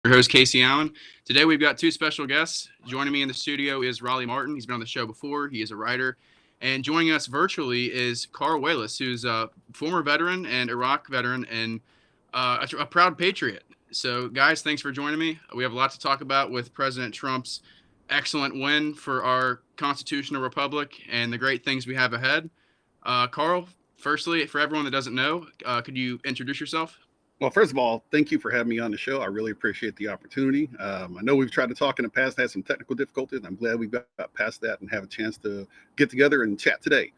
Your host, Kacee Allen. Today we've got two special guests. Joining me in the studio is Roleigh Martin. He's been on the show before. He is a writer. And joining us virtually is Wheless, who's a former veteran and Iraq veteran and a proud patriot. So, guys, thanks for joining me. We have a lot to talk about with President Trump's excellent win for our constitutional republic and the great things we have ahead. Carl, firstly, for everyone that doesn't know, could you introduce yourself? Well, first of all, thank you for having me on the show. I really appreciate the opportunity. I know we've tried to talk in the past, had some technical difficulties. I'm glad we got past that and have a chance to get together and chat today.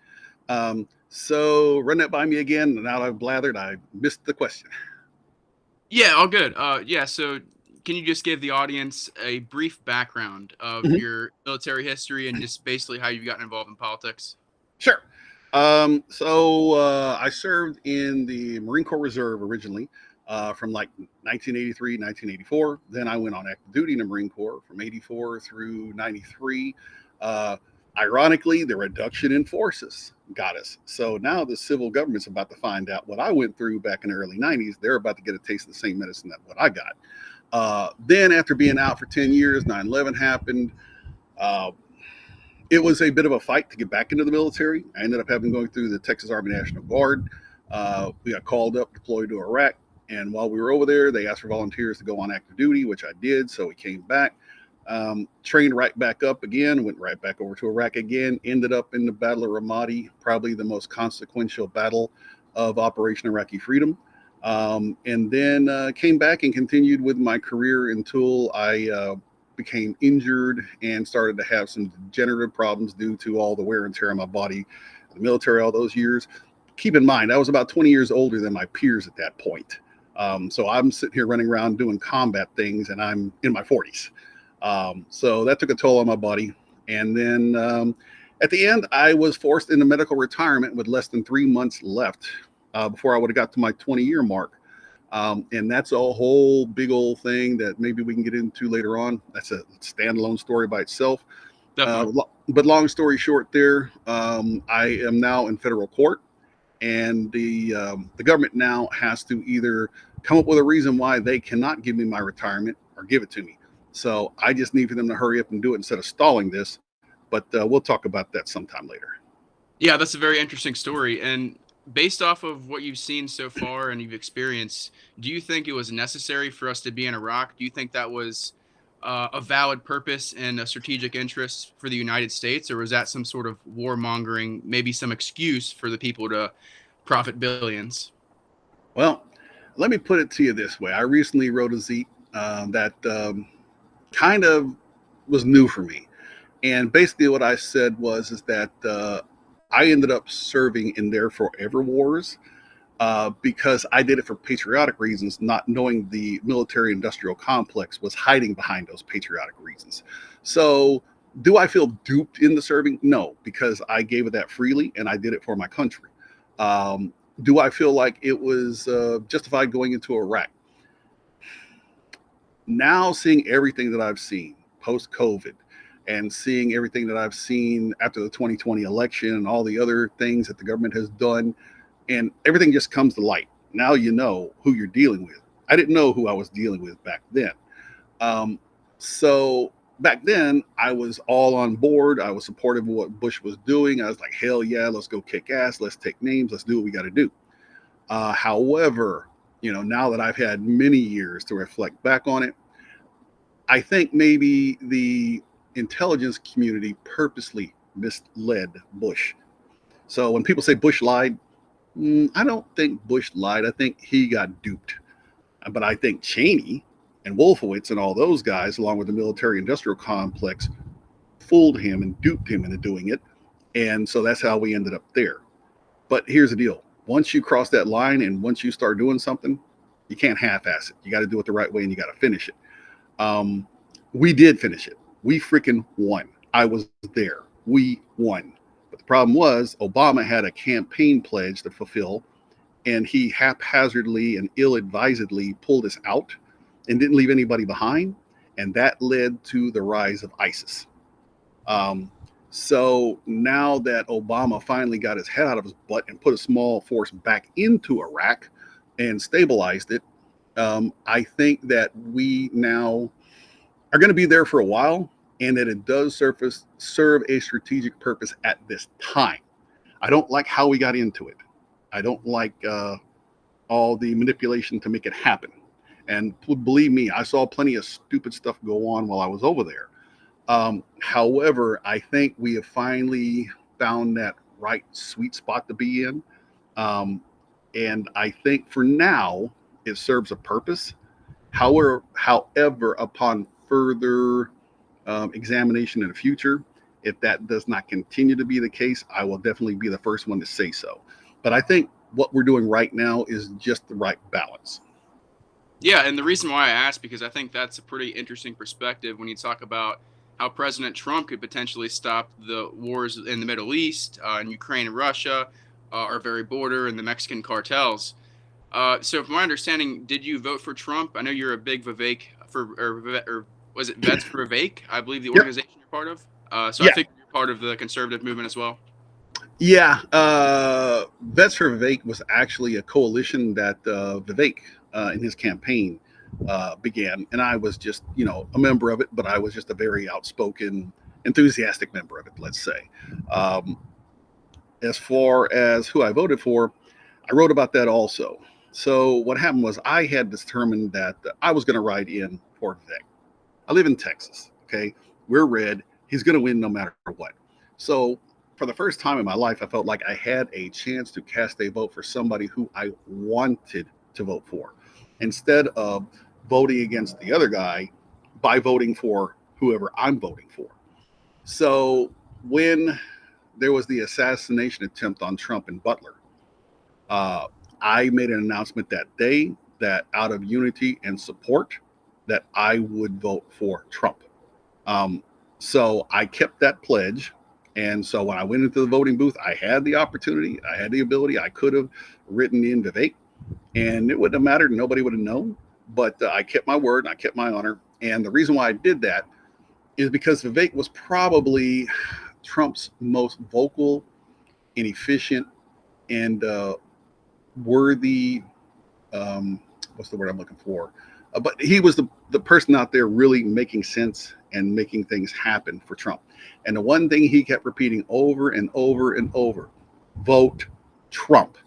So run that by me again. Now that I've blathered, I missed the question. Yeah, all good. So can you just give the audience a brief background of Mhm. your military history and just basically how you've gotten involved in politics? Sure. I served in the Marine Corps Reserve originally from like 1983, 1984. Then I went on active duty in the Marine Corps from 84 through 93. Uh, Ironically, the reduction in forces got us. So now the civil government's about to find out what I went through back in the early 90s. They're about to get a taste of the same medicine that what I got. Then after being out for 10 years, 9/11 happened. Uh, it was a bit of a fight to get back into the military. I ended up having going through the Texas Army National Guard. We got called up, deployed to Iraq. And while we were over there, they asked for volunteers to go on active duty, which I did. So we came back, trained right back up again, went right back over to Iraq again, ended up in the Battle of Ramadi, probably the most consequential battle of Operation Iraqi Freedom. And then came back and continued with my career until I became injured and started to have some degenerative problems due to all the wear and tear on my body, the military, all those years. Keep in mind, I was about 20 years older than my peers at that point. So I'm sitting here running around doing combat things and I'm in my 40s. So that took a toll on my body. And then at the end, I was forced into medical retirement with less than 3 months left before I would have got to my 20-year mark. And that's a whole big old thing that maybe we can get into later on. That's a standalone story by itself. But long story short, I am now in federal court, and the government now has to either come up with a reason why they cannot give me my retirement or give it to me. So I just need for them to hurry up and do it instead of stalling this. But we'll talk about that sometime later. Yeah, that's a very interesting story. And based off of what you've seen so far and you've experienced, do you think it was necessary for us to be in Iraq? Do you think that was a valid purpose and a strategic interest for the United States, or was that some sort of warmongering, maybe some excuse for the people to profit billions? Well, let me put it to you this way. I recently wrote a Zeke that kind of was new for me. And basically what I said is that I ended up serving in their forever wars because I did it for patriotic reasons, not knowing the military industrial complex was hiding behind those patriotic reasons. So do I feel duped in the serving? No, because I gave it that freely and I did it for my country. Do I feel like it was justified going into Iraq? Now seeing everything that I've seen post-COVID and seeing everything that I've seen after the 2020 election and all the other things that the government has done, and everything just comes to light. Now you know who you're dealing with. I didn't know who I was dealing with back then. So back then, I was all on board. I was supportive of what Bush was doing. I was like, hell yeah, let's go kick ass. Let's take names. Let's do what we got to do. However, now that I've had many years to reflect back on it, I think maybe the intelligence community purposely misled Bush. So when people say Bush lied, I don't think Bush lied. I think he got duped. But I think Cheney and Wolfowitz and all those guys, along with the military industrial complex, fooled him and duped him into doing it. And so that's how we ended up there. But here's the deal. Once you cross that line and once you start doing something, you can't half-ass it. You got to do it the right way and you got to finish it. We did finish it. We freaking won. I was there. We won. But the problem was Obama had a campaign pledge to fulfill, and he haphazardly and ill-advisedly pulled us out and didn't leave anybody behind. And that led to the rise of ISIS. So now that Obama finally got his head out of his butt and put a small force back into Iraq and stabilized it, I think that we now are going to be there for a while, and that it does serve a strategic purpose at this time. I don't like how we got into it. I don't like all the manipulation to make it happen. And believe me, I saw plenty of stupid stuff go on while I was over there. However, I think we have finally found that right sweet spot to be in. And I think for now, it serves a purpose. However, upon further examination in the future, if that does not continue to be the case, I will definitely be the first one to say so. But I think what we're doing right now is just the right balance. Yeah, and the reason why I asked, because I think that's a pretty interesting perspective when you talk about how President Trump could potentially stop the wars in the Middle East, and Ukraine and Russia, our very border, and the Mexican cartels. So, from my understanding, did you vote for Trump? I know you're a big Vivek or was it Vets for Vivek? I believe the organization you're part of. So Yeah. I think you're part of the conservative movement as well. Yeah, Vets for Vivek was actually a coalition that Vivek in his campaign began, and I was just, a member of it, but I was just a very outspoken, enthusiastic member of it, let's say. As far as who I voted for, I wrote about that also. So what happened was I had determined that I was going to ride in for Vivek. I live in Texas, okay? We're red. He's going to win no matter what. So for the first time in my life, I felt like I had a chance to cast a vote for somebody who I wanted to vote for, instead of voting against the other guy by voting for whoever I'm voting for. So when there was the assassination attempt on Trump in Butler, I made an announcement that day that out of unity and support that I would vote for Trump. So I kept that pledge. And so when I went into the voting booth, I had the opportunity, I had the ability, I could have written in Vivek, and it wouldn't have mattered. Nobody would have known. But I kept my word and I kept my honor. And the reason why I did that is because Vivek was probably Trump's most vocal and efficient and worthy, what's the word I'm looking for? But he was the person out there really making sense and making things happen for Trump. And the one thing he kept repeating over and over and over, vote Trump.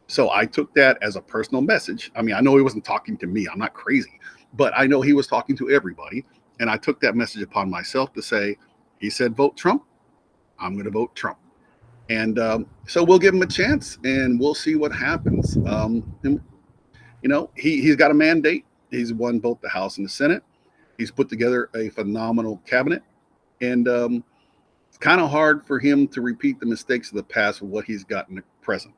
So I took that as a personal message. I mean, I know he wasn't talking to me. I'm not crazy, but I know he was talking to everybody. And I took that message upon myself to say, he said, vote Trump. I'm going to vote Trump. And so we'll give him a chance and we'll see what happens. He's got a mandate. He's won both the House and the Senate. He's put together a phenomenal cabinet. And it's kind of hard for him to repeat the mistakes of the past of what he's got in the present.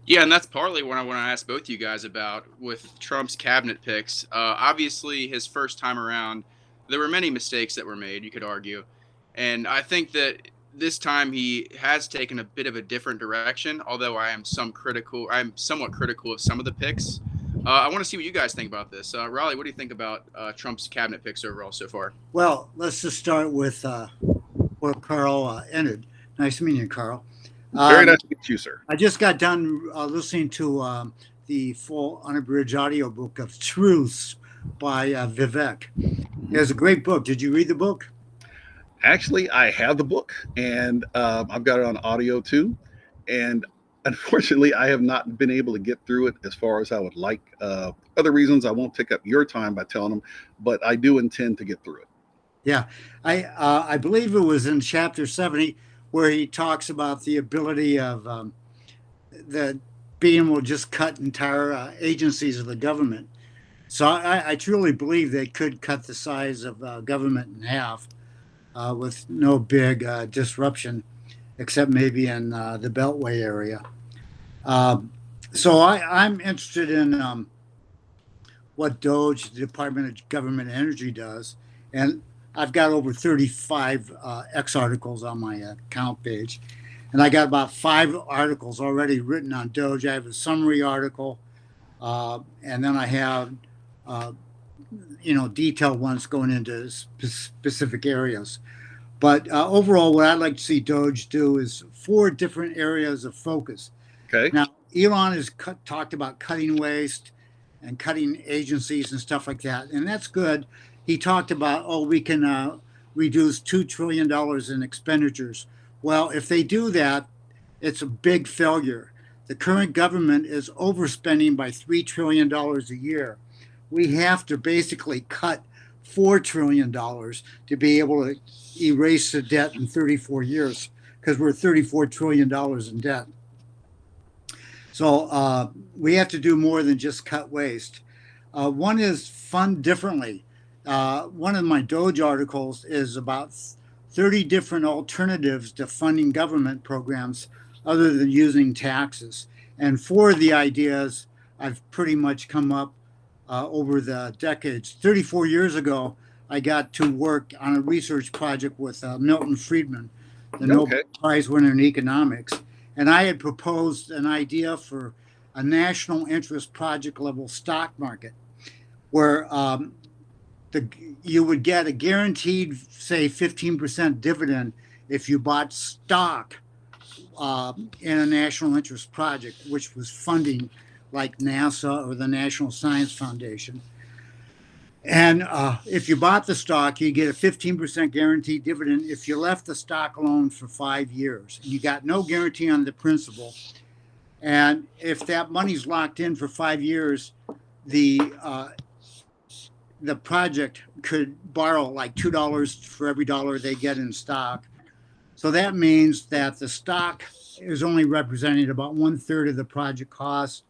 Yeah, and that's partly what I want to ask both you guys about with Trump's cabinet picks. Obviously, his first time around, there were many mistakes that were made, you could argue. And I think that this time he has taken a bit of a different direction, although I'm somewhat critical of some of the picks. I want to see what you guys think about this. Roleigh, what do you think about Trump's cabinet picks overall so far? Well, let's just start with where Carl ended. Nice to meet you, Carl. Very nice to meet you, sir. I just got done listening to the full unabridged audiobook of Truths by Vivek. It's a great book. Did you read the book? Actually, I have the book, and I've got it on audio too. And unfortunately, I have not been able to get through it as far as I would like. Other reasons, I won't take up your time by telling them, but I do intend to get through it. Yeah, I believe it was in chapter 70 where he talks about the ability of the being able to just cut entire agencies of the government. So I truly believe they could cut the size of government in half with no big disruption, except maybe in the Beltway area. So I'm interested in what DOGE, the Department of Government Energy, does. And I've got over 35 X articles on my account page. And I got about 5 articles already written on DOGE. I have a summary article, and then I have, detailed ones going into specific areas. But overall, what I'd like to see DOGE do is 4 different areas of focus. Okay. Now, Elon has talked about cutting waste and cutting agencies and stuff like that. And that's good. He talked about, we can reduce $2 trillion in expenditures. Well, if they do that, it's a big failure. The current government is overspending by $3 trillion a year. We have to basically cut $4 trillion to be able to erase the debt in 34 years, because we're $34 trillion in debt. So we have to do more than just cut waste. One is fund differently. One of my DOGE articles is about 30 different alternatives to funding government programs other than using taxes. And 4 of the ideas I've pretty much come up over the decades. 34 years ago, I got to work on a research project with Milton Friedman, the Nobel Prize winner in economics. And I had proposed an idea for a national interest project level stock market where you would get a guaranteed, say, 15% dividend if you bought stock in a national interest project, which was funding like NASA or the National Science Foundation. And if you bought the stock, you get a 15% guaranteed dividend if you left the stock alone for 5 years. You got no guarantee on the principal. And if that money's locked in for 5 years, the project could borrow like $2 for every dollar they get in stock. So that means that the stock is only representing about 1/3 of the project cost.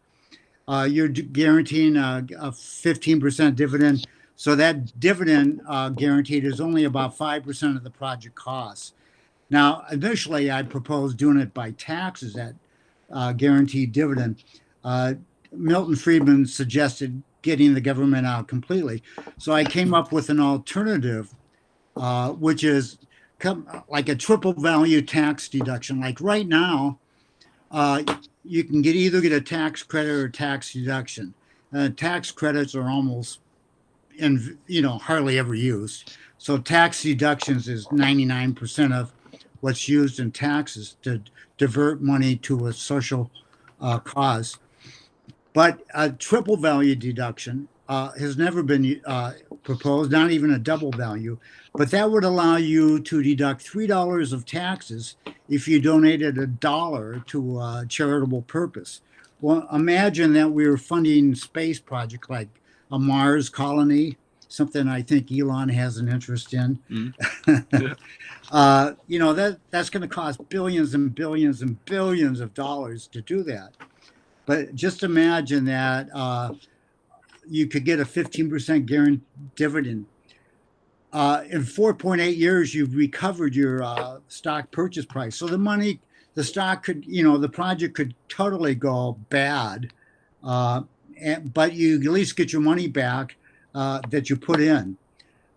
You're guaranteeing a 15% dividend. So that dividend guaranteed is only about 5% of the project costs. Now, initially, I proposed doing it by taxes, that guaranteed dividend. Milton Friedman suggested getting the government out completely. So I came up with an alternative, which is like a triple value tax deduction. Like right now, you can either get a tax credit or a tax deduction. Tax credits are almost hardly ever used. So tax deductions is 99% of what's used in taxes to divert money to a social cause. But a triple value deduction has never been proposed, not even a double value. But that would allow you to deduct $3 of taxes if you donated $1 to a charitable purpose. Well, imagine that we were funding space projects like a Mars colony, something I think Elon has an interest in. That's going to cost billions and billions and billions of dollars to do that. But just imagine that you could get a 15% guaranteed dividend. In 4.8 years, you've recovered your stock purchase price. So the stock could, the project could totally go bad, but you at least get your money back that you put in.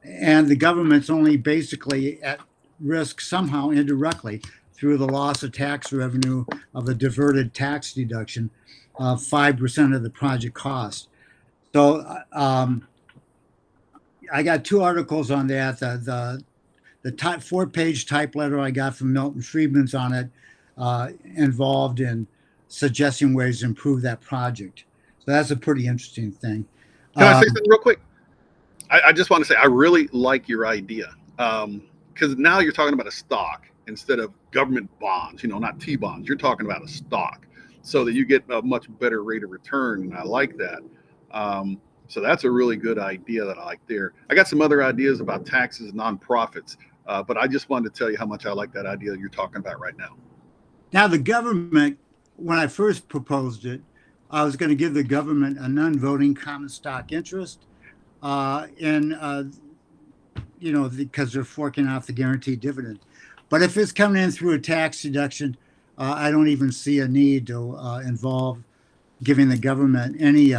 And the government's only basically at risk somehow indirectly through the loss of tax revenue of a diverted tax deduction of 5% of the project cost. So I got 2 articles on that. The 4-page type letter I got from Milton Friedman's on it involved in suggesting ways to improve that project. So that's a pretty interesting thing. Can I say something real quick? I just want to say I really like your idea because now you're talking about a stock instead of government bonds, not T-bonds. You're talking about a stock so that you get a much better rate of return. And I like that. So that's a really good idea that I like there. I got some other ideas about taxes and nonprofits, but I just wanted to tell you how much I like that idea that you're talking about right now. Now, the government, when I first proposed it, I was going to give the government a non-voting common stock interest because they're forking off the guaranteed dividend. But if it's coming in through a tax deduction, I don't even see a need to involve giving the government any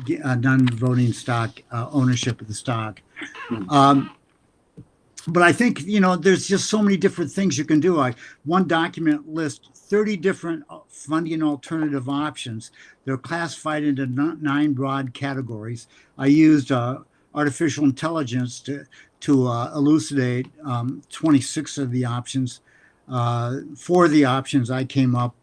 non-voting stock ownership of the stock. But I think, there's just so many different things you can do. One document lists 30 different funding alternative options. They're classified into 9 broad categories. I used artificial intelligence to elucidate 26 of the options. 4 of the options I came up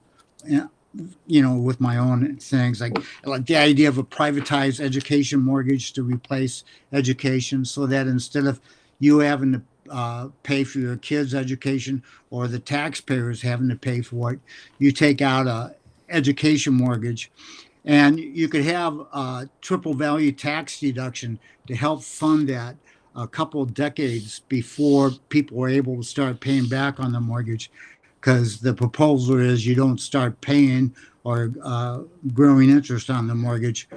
with my own things, like the idea of a privatized education mortgage to replace education, so that instead of you having to pay for your kids' education or the taxpayers having to pay for it, you take out a education mortgage, and you could have a triple value tax deduction to help fund that a couple of decades before people were able to start paying back on the mortgage, because the proposal is you don't start paying or growing interest on the mortgage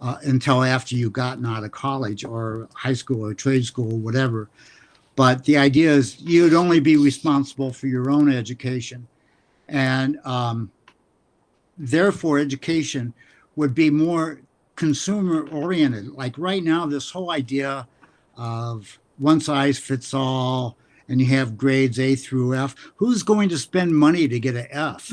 until after you've gotten out of college or high school or trade school or whatever. But the idea is you'd only be responsible for your own education. And therefore, education would be more consumer oriented. Like right now, this whole idea of one size fits all, and you have grades A through F. Who's going to spend money to get an F?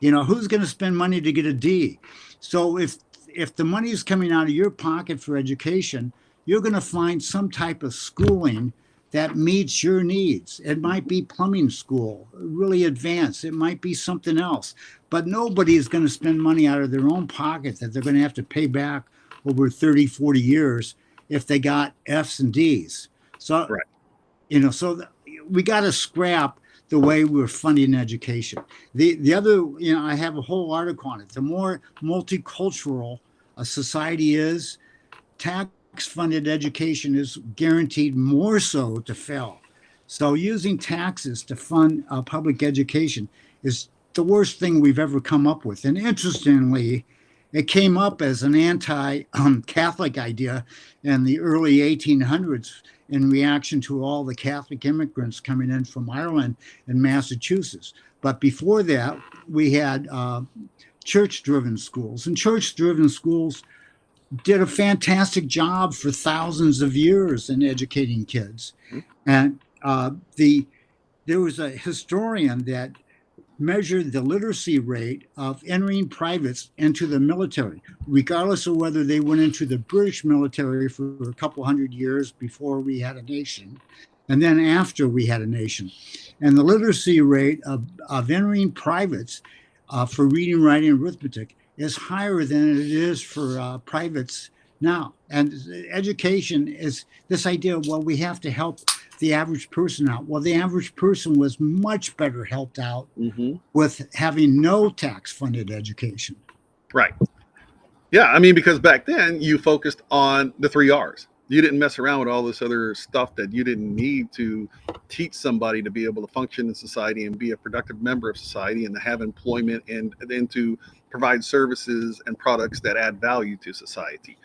Who's going to spend money to get a D? So if the money is coming out of your pocket for education, you're going to find some type of schooling that meets your needs. It might be plumbing school, really advanced. It might be something else. But nobody is going to spend money out of their own pocket that they're going to have to pay back over 30, 40 years if they got Fs and Ds. So, right. So we got to scrap the way we're funding education. The other, I have a whole article on it. The more multicultural a society is, tax-funded education is guaranteed more so to fail. So using taxes to fund public education is the worst thing we've ever come up with. And interestingly, it came up as an anti-Catholic idea in the early 1800s in reaction to all the Catholic immigrants coming in from Ireland and Massachusetts. But before that, we had church-driven schools. And church-driven schools did a fantastic job for thousands of years in educating kids. And there was a historian that measured the literacy rate of entering privates into the military, regardless of whether they went into the British military for a couple hundred years before we had a nation, and then after we had a nation. And the literacy rate of entering privates for reading, writing, and arithmetic is higher than it is for privates now. And education is this idea, well, we have to help the average person out. Well, the average person was much better helped out with having no tax-funded education. Right. Yeah, I mean, because back then you focused on the 3 R's. You didn't mess around with all this other stuff that you didn't need to teach somebody to be able to function in society and be a productive member of society and to have employment and then to provide services and products that add value to society.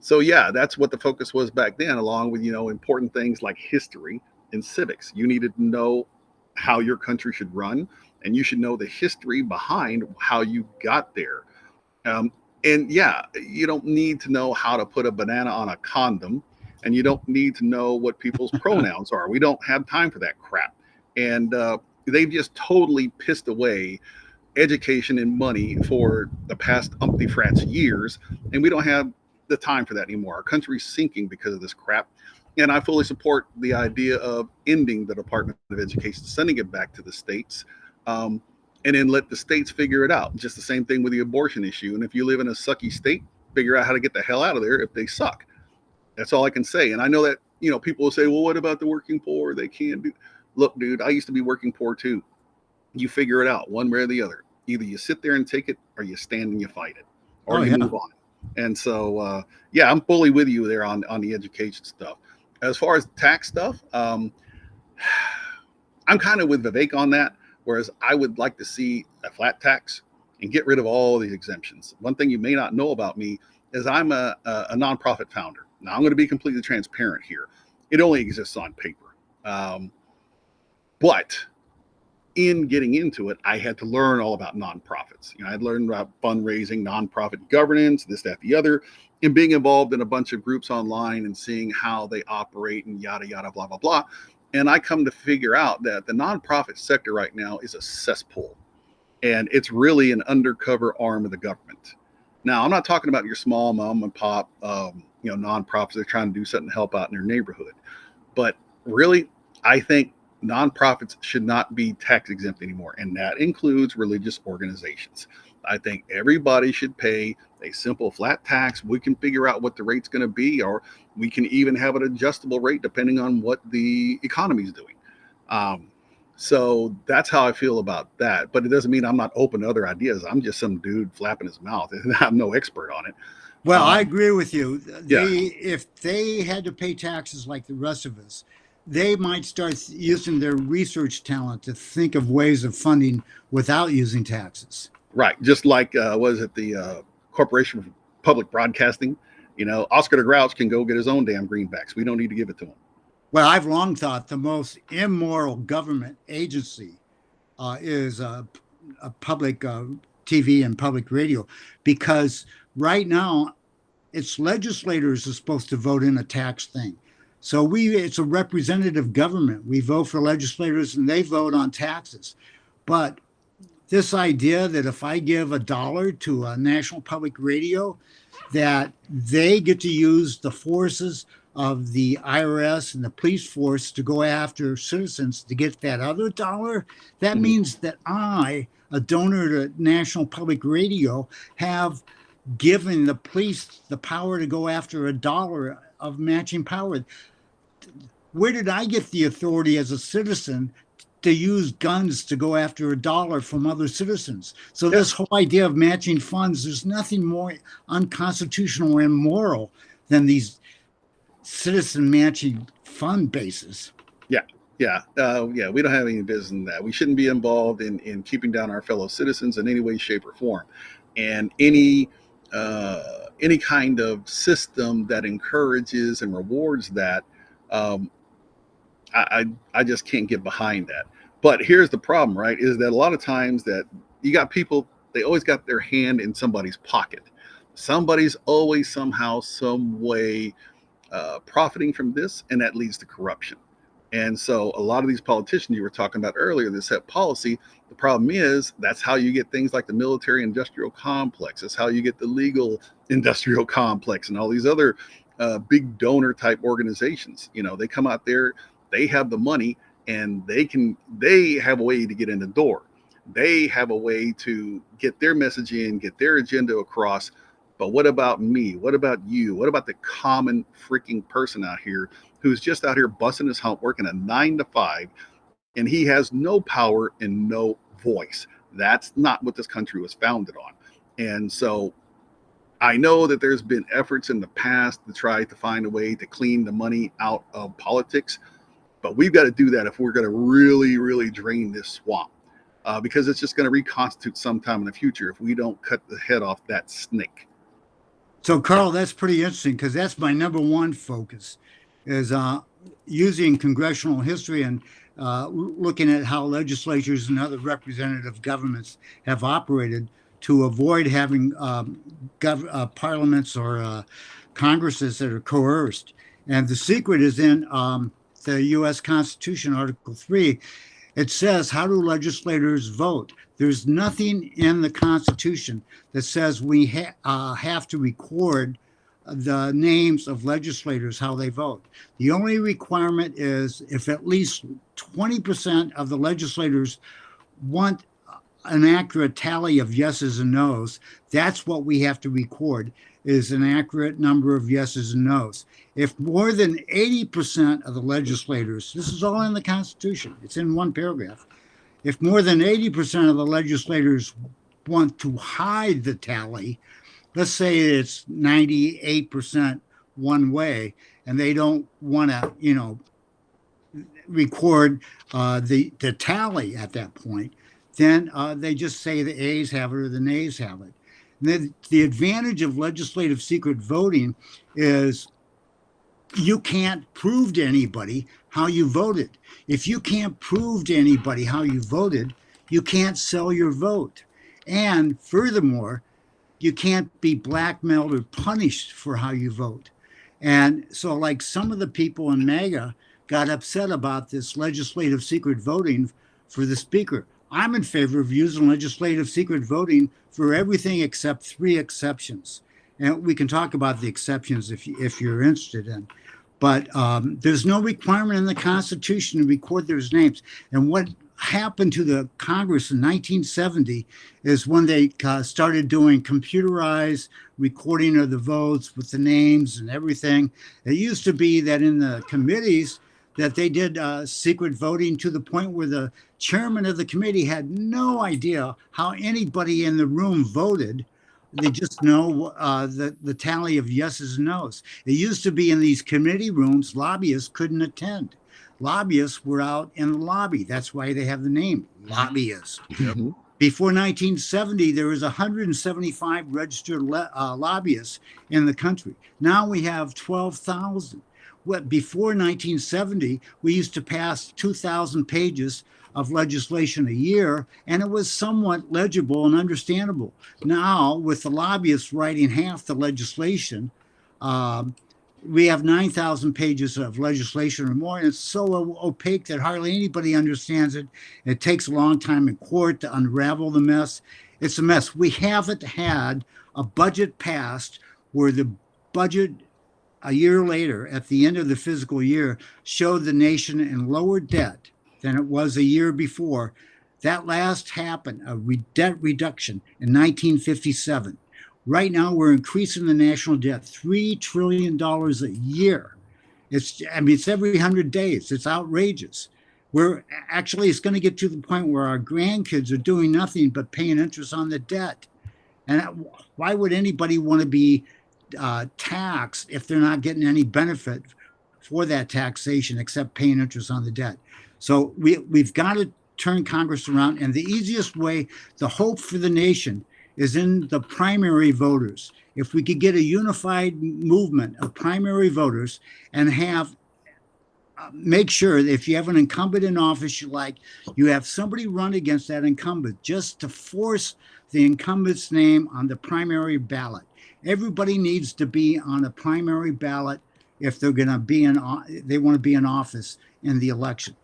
So yeah, that's what the focus was back then, along with, important things like history and civics. You needed to know how your country should run, and you should know the history behind how you got there. And yeah, you don't need to know how to put a banana on a condom, and you don't need to know what people's pronouns are. We don't have time for that crap. And they've just totally pissed away education and money for the past umpty-frats years, and we don't have the time for that anymore. Our country's sinking because of this crap. And I fully support the idea of ending the Department of Education, sending it back to the states, and then let the states figure it out. Just the same thing with the abortion issue. And if you live in a sucky state, figure out how to get the hell out of there if they suck. That's all I can say. And I know that, people will say, well, what about the working poor? They can't do. Look, dude, I used to be working poor too. You figure it out one way or the other. Either you sit there and take it, or you stand and you fight it, or you move on. And so, yeah, I'm fully with you there on the education stuff. As far as tax stuff, I'm kind of with Vivek on that, whereas I would like to see a flat tax and get rid of all these exemptions. One thing you may not know about me is I'm a nonprofit founder. Now, I'm going to be completely transparent here. It only exists on paper. But in getting into it, I had to learn all about nonprofits. I had learned about fundraising, nonprofit governance, this, that, the other, and being involved in a bunch of groups online and seeing how they operate and yada, yada, blah, blah, blah. And I come to figure out that the nonprofit sector right now is a cesspool, and it's really an undercover arm of the government. Now, I'm not talking about your small mom and pop, nonprofits that are trying to do something to help out in their neighborhood. But really, I think nonprofits should not be tax exempt anymore, and that includes religious organizations. I think everybody should pay a simple flat tax. We can figure out what the rate's going to be, or we can even have an adjustable rate depending on what the economy is doing. So that's how I feel about that. But it doesn't mean I'm not open to other ideas. I'm just some dude flapping his mouth, and I'm no expert on it. Well, I agree with you. Yeah. If they had to pay taxes like the rest of us, they might start using their research talent to think of ways of funding without using taxes. Right. Just like, was it the Corporation for Public Broadcasting? You know, Oscar the Grouch can go get his own damn greenbacks. We don't need to give it to him. Well, I've long thought the most immoral government agency is a public TV and public radio, because right now it's legislators are supposed to vote in a tax thing. So it's a representative government. We vote for legislators and they vote on taxes. But this idea that if I give $1 to a national public radio, that they get to use the forces of the IRS and the police force to go after citizens to get that other dollar, that means that I, a donor to National Public Radio, have given the police the power to go after $1 of matching power. Where did I get the authority as a citizen to use guns to go after $1 from other citizens? So this whole idea of matching funds, there's nothing more unconstitutional or immoral than these citizen matching fund bases. Yeah, we don't have any business in that. We shouldn't be involved in keeping down our fellow citizens in any way, shape, or form. And any kind of system that encourages and rewards that, I just can't get behind that. But here's the problem, right? Is that a lot of times that you got people, they always got their hand in somebody's pocket. Somebody's always somehow, some way profiting from this, and that leads to corruption. And so a lot of these politicians you were talking about earlier that set policy, the problem is that's how you get things like the military industrial complex. That's how you get the legal industrial complex and all these other big donor type organizations. You know, they come out there, they have the money, and they have a way to get in the door. They have a way to get their message in, get their agenda across. But what about me? What about you? What about the common freaking person out here who's just out here busting his hump, working a 9 to 5, and he has no power and no voice? That's not what this country was founded on. And so I know that there's been efforts in the past to try to find a way to clean the money out of politics, but we've got to do that if we're going to really, really drain this swamp, because it's just going to reconstitute sometime in the future if we don't cut the head off that snake. So, Carl, that's pretty interesting, because that's my number one focus, is using congressional history and looking at how legislatures and other representative governments have operated to avoid having parliaments or Congresses that are coerced. And the secret is in the U.S. Constitution, Article 3. It says, how do legislators vote? There's nothing in the Constitution that says we have to record the names of legislators, how they vote. The only requirement is if at least 20% of the legislators want an accurate tally of yeses and nos, that's what we have to record, is an accurate number of yeses and nos. If more than 80% of the legislators, this is all in the Constitution, it's in one paragraph, if more than 80% of the legislators want to hide the tally, let's say it's 98% one way, and they don't want to, record the tally at that point, then they just say the ayes have it or the nays have it. And the advantage of legislative secret voting is you can't prove to anybody how you voted. If you can't prove to anybody how you voted, you can't sell your vote. And furthermore, you can't be blackmailed or punished for how you vote. And so, like, some of the people in MAGA got upset about this legislative secret voting for the speaker. I'm in favor of using legislative secret voting for everything except 3 exceptions. And we can talk about the exceptions if you're interested in. But there's no requirement in the Constitution to record their names. And what happened to the Congress in 1970 is when they started doing computerized recording of the votes with the names and everything. It used to be that in the committees that they did secret voting to the point where the chairman of the committee had no idea how anybody in the room voted. They just know the tally of yeses and nos. It used to be in these committee rooms, lobbyists couldn't attend. Lobbyists were out in the lobby. That's why they have the name, lobbyists. Mhm. Before 1970, there was 175 registered lobbyists in the country. Now we have 12,000. Before 1970, we used to pass 2,000 pages of legislation a year, and it was somewhat legible and understandable. Now, with the lobbyists writing half the legislation, we have 9,000 pages of legislation or more, and it's so opaque that hardly anybody understands it. It takes a long time in court to unravel the mess. It's a mess. We haven't had a budget passed where the budget a year later, at the end of the fiscal year, showed the nation in lower debt than it was a year before. That last happened, a debt reduction in 1957. Right now, we're increasing the national debt $3 trillion a year. It's every 100 days. It's outrageous. It's going to get to the point where our grandkids are doing nothing but paying interest on the debt. And why would anybody want to be taxed if they're not getting any benefit for that taxation except paying interest on the debt? So we've got to turn Congress around, and the easiest way, the hope for the nation, is in the primary voters. If we could get a unified movement of primary voters and have make sure that if you have an incumbent in office you have somebody run against that incumbent, just to force the incumbent's name on the primary ballot. Everybody needs to be on a primary ballot if they're going to they want to be in office in the election.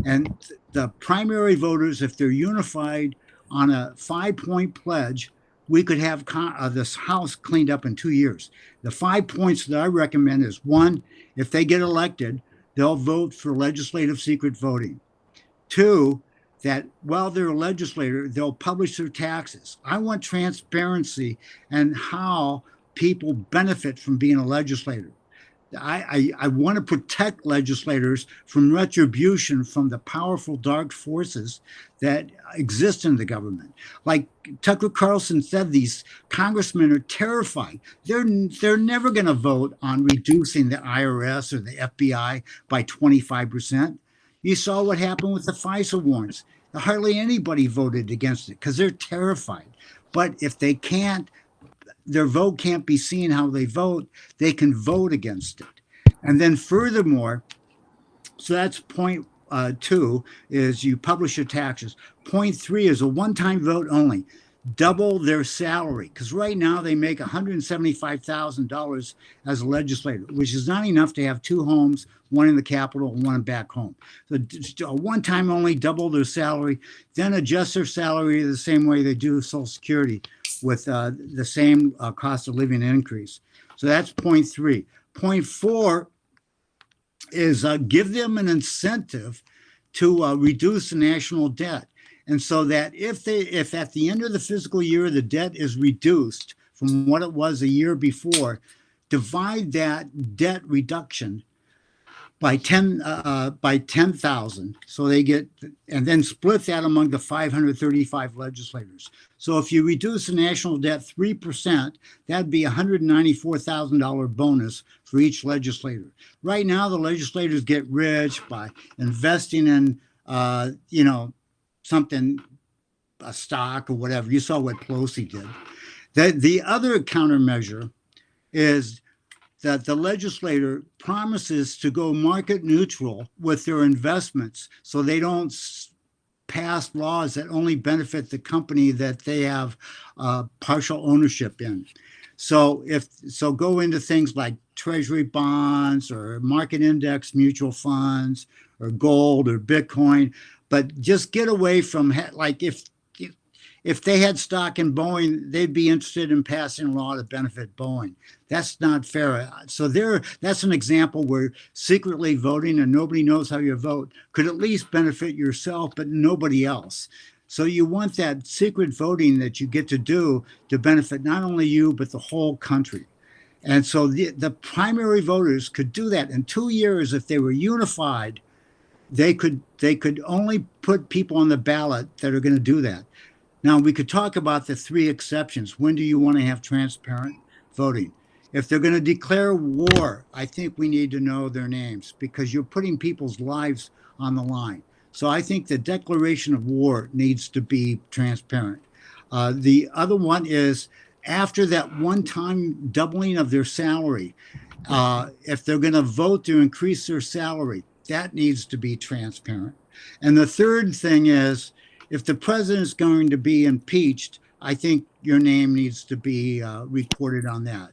And the primary voters, if they're unified on a 5-point pledge, we could have this House cleaned up in 2 years. The 5 points that I recommend is: one, if they get elected, they'll vote for legislative secret voting. 2, that while they're a legislator, they'll publish their taxes. I want transparency and how people benefit from being a legislator. I want to protect legislators from retribution from the powerful dark forces that exist in the government. Like Tucker Carlson said, these congressmen are terrified. They're never going to vote on reducing the IRS or the FBI by 25%. You saw what happened with the FISA warrants. Hardly anybody voted against it because they're terrified. But if they can't, their vote can't be seen how they vote, they can vote against it. And then furthermore, so that's point 2 is you publish your taxes. Point 3 is a one-time vote only. Double their salary, because right now they make $175,000 as a legislator, which is not enough to have 2 homes, one in the Capitol and one back home. So a one-time only, double their salary, then adjust their salary the same way they do Social Security with the same cost of living increase. So that's point 3. Point 4 is give them an incentive to reduce the national debt. And so that if at the end of the fiscal year, the debt is reduced from what it was a year before, divide that debt reduction by 10,000. So they get, and then split that among the 535 legislators. So if you reduce the national debt 3%, that'd be $194,000 bonus for each legislator. Right now, the legislators get rich by investing in, something, a stock or whatever. You saw what Pelosi did. The other countermeasure is that the legislator promises to go market neutral with their investments so they don't pass laws that only benefit the company that they have partial ownership in. So go into things like treasury bonds or market index mutual funds or gold or Bitcoin, but just get away from, like, if if they had stock in Boeing, they'd be interested in passing a law to benefit Boeing. That's not fair. So that's an example where secretly voting and nobody knows how you vote could at least benefit yourself, but nobody else. So you want that secret voting that you get to do to benefit not only you, but the whole country. And so the primary voters could do that in 2 years if they were unified. They could only put people on the ballot that are going to do that. Now, we could talk about the 3 exceptions. When do you want to have transparent voting? If they're going to declare war, I think we need to know their names because you're putting people's lives on the line. So I think the declaration of war needs to be transparent. The other one is after that one-time doubling of their salary, if they're going to vote to increase their salary, that needs to be transparent. And the third thing is, if the president is going to be impeached, I think your name needs to be reported on that.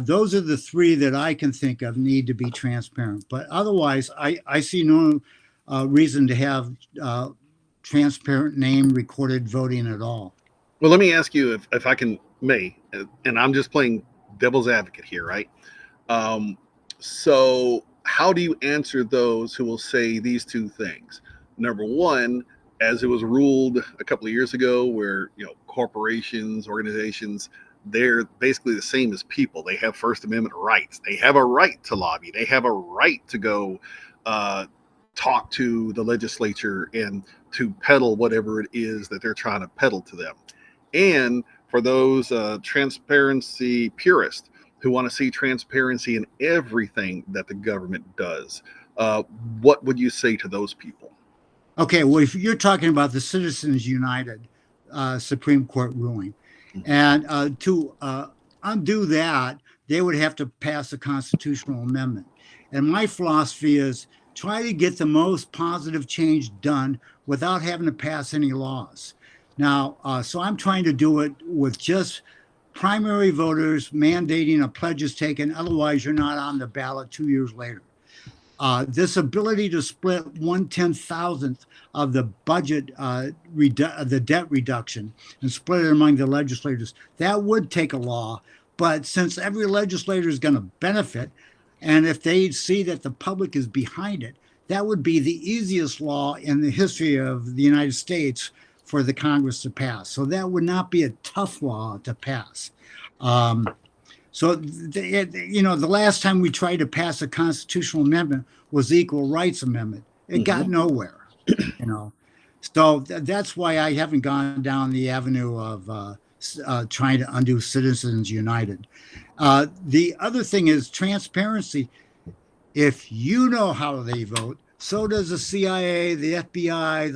Those are the 3 that I can think of need to be transparent. But otherwise, I see no reason to have transparent name recorded voting at all. Well, let me ask you if I may, and I'm just playing devil's advocate here, right? So how do you answer those who will say these 2 things? Number one, as it was ruled a couple of years ago, where corporations, organizations, they're basically the same as people. They have First Amendment rights. They have a right to lobby. They have a right to go talk to the legislature and to peddle whatever it is that they're trying to peddle to them. And for those transparency purists who want to see transparency in everything that the government does, what would you say to those people? Okay, well, if you're talking about the Citizens United Supreme Court ruling, and to undo that, they would have to pass a constitutional amendment. And my philosophy is try to get the most positive change done without having to pass any laws. Now, so I'm trying to do it with just primary voters mandating a pledge is taken, otherwise you're not on the ballot 2 years later. This ability to split 1/10,000th of the budget, the debt reduction, and split it among the legislators, that would take a law. But since every legislator is going to benefit, and if they see that the public is behind it, that would be the easiest law in the history of the United States for the Congress to pass. So that would not be a tough law to pass. So, the last time we tried to pass a constitutional amendment was the Equal Rights Amendment. It got nowhere, So that's why I haven't gone down the avenue of trying to undo Citizens United. The other thing is transparency. If you know how they vote, so does the CIA, the FBI,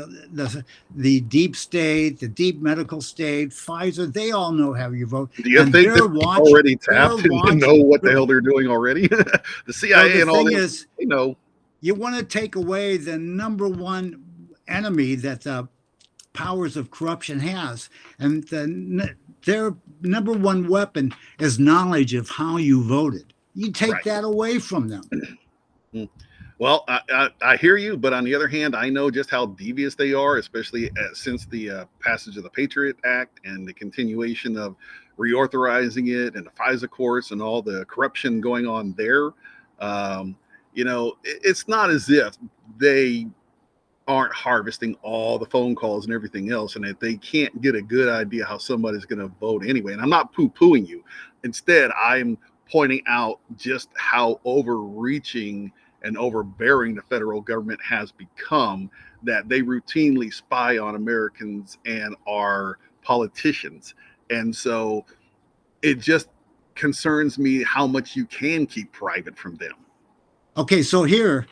the deep state, the deep medical state, Pfizer. They all know how you vote. Do you think they're already tapped and know what the hell they're doing already? The CIA and all this, they know. You want to take away the number one enemy that the powers of corruption has, and their number one weapon is knowledge of how you voted. You take that away from them. Well, I hear you, but on the other hand, I know just how devious they are, especially since the passage of the Patriot Act and the continuation of reauthorizing it and the FISA courts and all the corruption going on there. It's not as if they aren't harvesting all the phone calls and everything else, and that they can't get a good idea how somebody's going to vote anyway. And I'm not poo-pooing you. Instead, I'm pointing out just how overreaching and overbearing the federal government has become, that they routinely spy on Americans and our politicians. And so it just concerns me how much you can keep private from them. Okay, so here,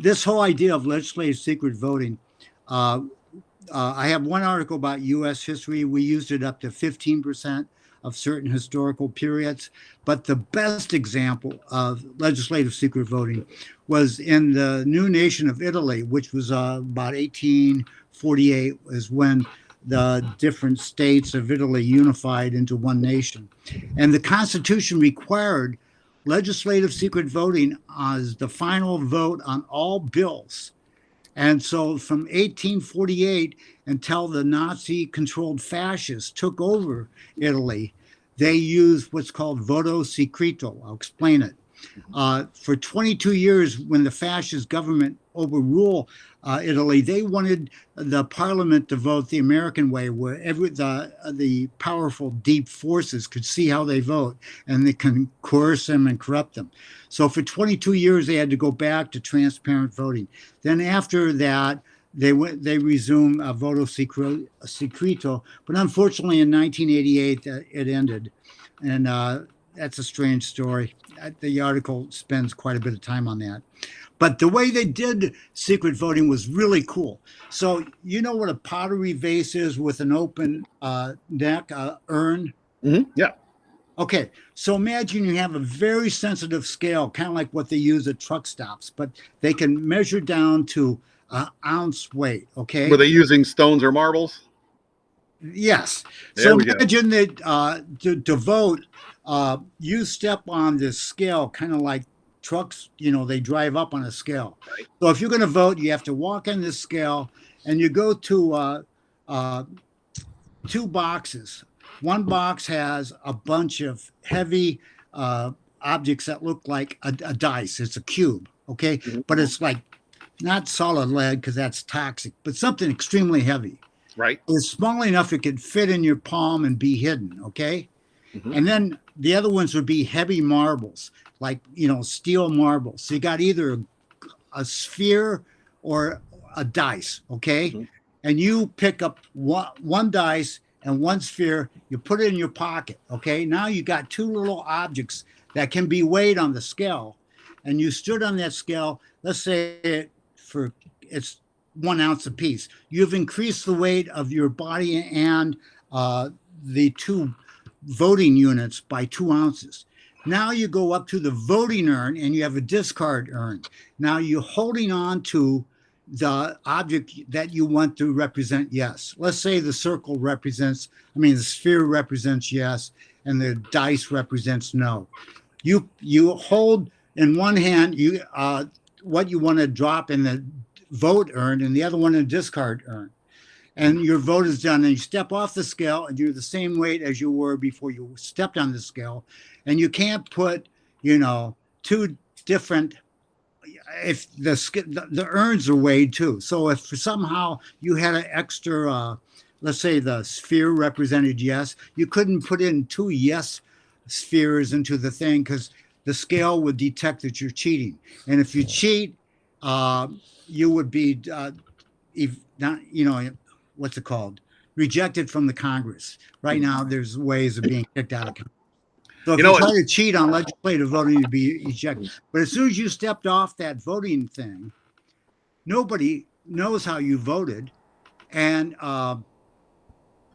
this whole idea of legislative secret voting, I have one article about U.S. history. We used it up to 15% of certain historical periods. But the best example of legislative secret voting was in the new nation of Italy, which was about 1848, is when the different states of Italy unified into one nation. And the Constitution required legislative secret voting as the final vote on all bills. And so from 1848 until the Nazi-controlled fascists took over Italy, they used what's called voto secreto. I'll explain it. For 22 years, when the fascist government overruled Italy, they wanted the parliament to vote the American way, where the powerful deep forces could see how they vote and they can coerce them and corrupt them. So for 22 years, they had to go back to transparent voting. Then after that, they resumed voto secreto, but unfortunately in 1988 it ended, and that's a strange story. The article spends quite a bit of time on that. But the way they did secret voting was really cool. So you know what a pottery vase is with an open neck, urn? Mm-hmm. Yeah. Okay, so imagine you have a very sensitive scale, kind of like what they use at truck stops, but they can measure down to ounce weight, okay? Were they using stones or marbles? Yes. There So we go. imagine that to vote, you step on this scale, kind of like trucks, they drive up on a scale. Right. So if you're going to vote, you have to walk on this scale and you go to two boxes. One box has a bunch of heavy objects that look like a dice. It's a cube, okay? Mm-hmm. But it's like not solid lead because that's toxic, but something extremely heavy. Right. It's small enough it could fit in your palm and be hidden, okay? Mm-hmm. And then the other ones would be heavy marbles, like, steel marbles. So you got either a sphere or a dice, okay? Mm-hmm. And you pick up one dice and one sphere, you put it in your pocket, okay? Now you got two little objects that can be weighed on the scale. And you stood on that scale, let's say it's 1 ounce apiece. You've increased the weight of your body and the two voting units by 2 ounces. Now you go up to the voting urn and you have a discard urn. Now you're holding on to the object that you want to represent yes. Let's say the circle the sphere represents yes and the dice represents no. You hold in one hand what you want to drop in the vote urn and the other one in the discard urn. And your vote is done and you step off the scale and you're the same weight as you were before you stepped on the scale. And you can't put, two different, if the urns are weighed too. So if somehow you had an extra, let's say the sphere represented yes, you couldn't put in 2 yes spheres into the thing because the scale would detect that you're cheating. And if you cheat, you would be, what's it called? Rejected from the Congress. Right now, there's ways of being kicked out of Congress. So if you try to cheat on legislative voting, you'd be ejected. But as soon as you stepped off that voting thing, nobody knows how you voted, and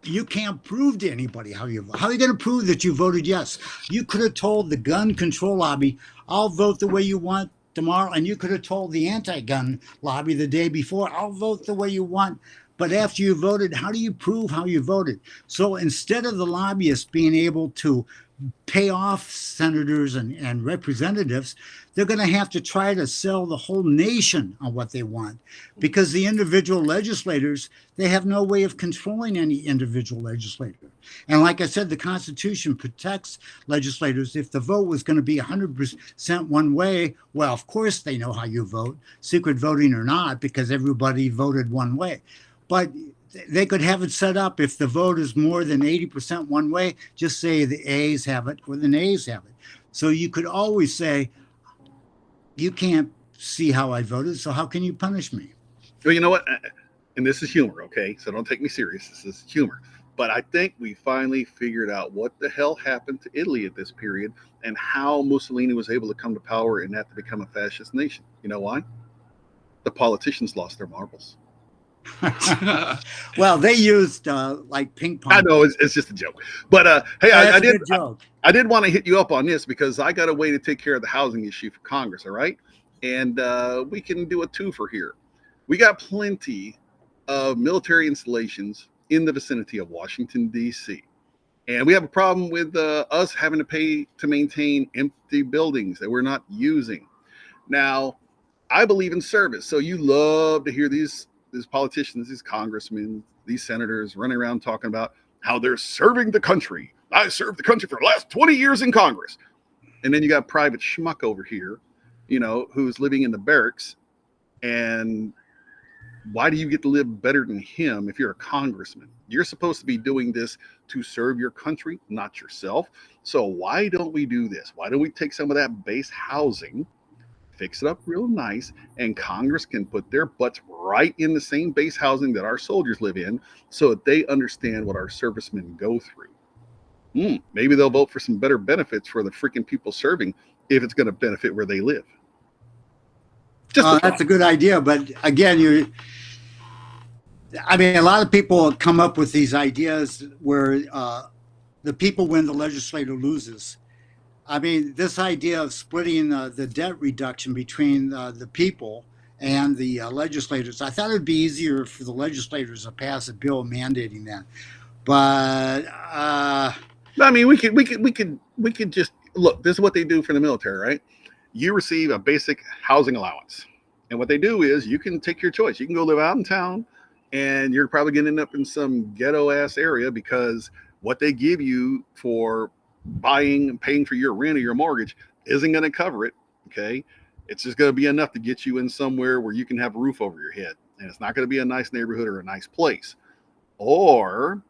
you can't prove to anybody how you vote. How are you going to prove that you voted yes? You could have told the gun control lobby, I'll vote the way you want tomorrow, and you could have told the anti-gun lobby the day before, I'll vote the way you want. But after you voted, how do you prove how you voted? So instead of the lobbyists being able to pay off senators and representatives, they're going to have to try to sell the whole nation on what they want, because the individual legislators, they have no way of controlling any individual legislator. And like I said, the Constitution protects legislators. If the vote was going to be 100% one way, well, of course they know how you vote, secret voting or not, because everybody voted one way. But they could have it set up if the vote is more than 80% one way, just say the A's have it or the nays have it. So you could always say, you can't see how I voted, so how can you punish me? Well, you know what? And this is humor, okay? So don't take me serious. This is humor. But I think we finally figured out what the hell happened to Italy at this period and how Mussolini was able to come to power and not to become a fascist nation. You know why? The politicians lost their marbles. Well, they used like ping pong. I know it's just a joke, but hey, I did want to hit you up on this because I got a way to take care of the housing issue for Congress. All right, and we can do a twofer here. We got plenty of military installations in the vicinity of Washington D.C., and we have a problem with us having to pay to maintain empty buildings that we're not using. Now, I believe in service. So you love to hear these politicians, these congressmen, these senators running around talking about how they're serving the country. I served the country for the last 20 years in Congress. And then you got private schmuck over here, who's living in the barracks. And why do you get to live better than him if you're a congressman? You're supposed to be doing this to serve your country, not yourself. So why don't we do this? Why don't we take some of that base housing, fix it up real nice, and Congress can put their butts right in the same base housing that our soldiers live in so that they understand what our servicemen go through. Maybe they'll vote for some better benefits for the freaking people serving if it's going to benefit where they live. That's a good idea. But again, a lot of people come up with these ideas where the people win, the legislator loses. I mean, this idea of splitting the debt reduction between the people and the legislators, I thought it would be easier for the legislators to pass a bill mandating that. But I mean, we could just look. This is what they do for the military, right? You receive a basic housing allowance, and what they do is you can take your choice. You can go live out in town, and you're probably going to end up in some ghetto ass area because what they give you for buying and paying for your rent or your mortgage isn't going to cover it. Okay, it's just going to be enough to get you in somewhere where you can have a roof over your head, and it's not going to be a nice neighborhood or a nice place, or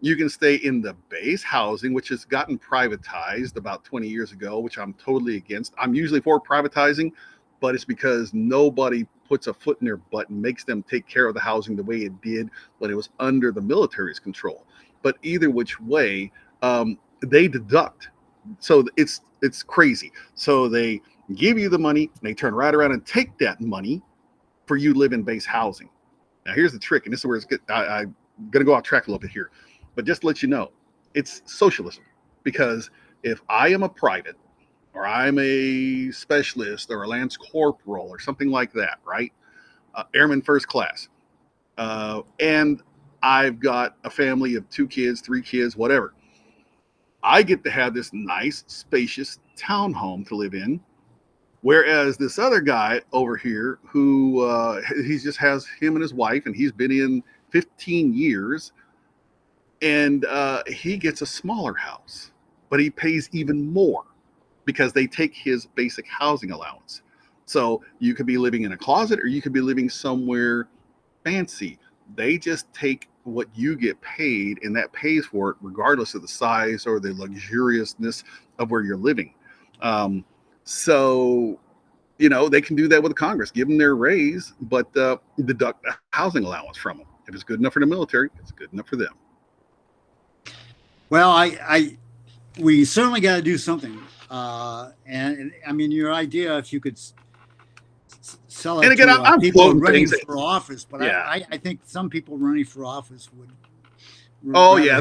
you can stay in the base housing, which has gotten privatized about 20 years ago, which I'm totally against. I'm usually for privatizing, but it's because nobody puts a foot in their butt and makes them take care of the housing the way it did when it was under the military's control. But either which way, they deduct. So it's crazy. So they give you the money, and they turn right around and take that money for you to live in base housing. Now, here's the trick, and this is where it's good. I'm going to go off track a little bit here. But just to let you know, it's socialism. Because if I am a private, or I'm a specialist, or a lance corporal, or something like that, right? Airman first class. And I've got a family of 2 kids, 3 kids, whatever. I get to have this nice, spacious townhome to live in. Whereas this other guy over here, who he just has him and his wife, and he's been in 15 years, and he gets a smaller house, but he pays even more because they take his basic housing allowance. So you could be living in a closet, or you could be living somewhere fancy. They just take what you get paid, and that pays for it regardless of the size or the luxuriousness of where you're living. So they can do that with Congress, give them their raise, but deduct the housing allowance from them. If it's good enough for the military, it's good enough for them. Well, we certainly got to do something. And I mean, your idea, if you could sell it and again, to I'm people running for office, but yeah. I think some people running for office would. Oh yeah,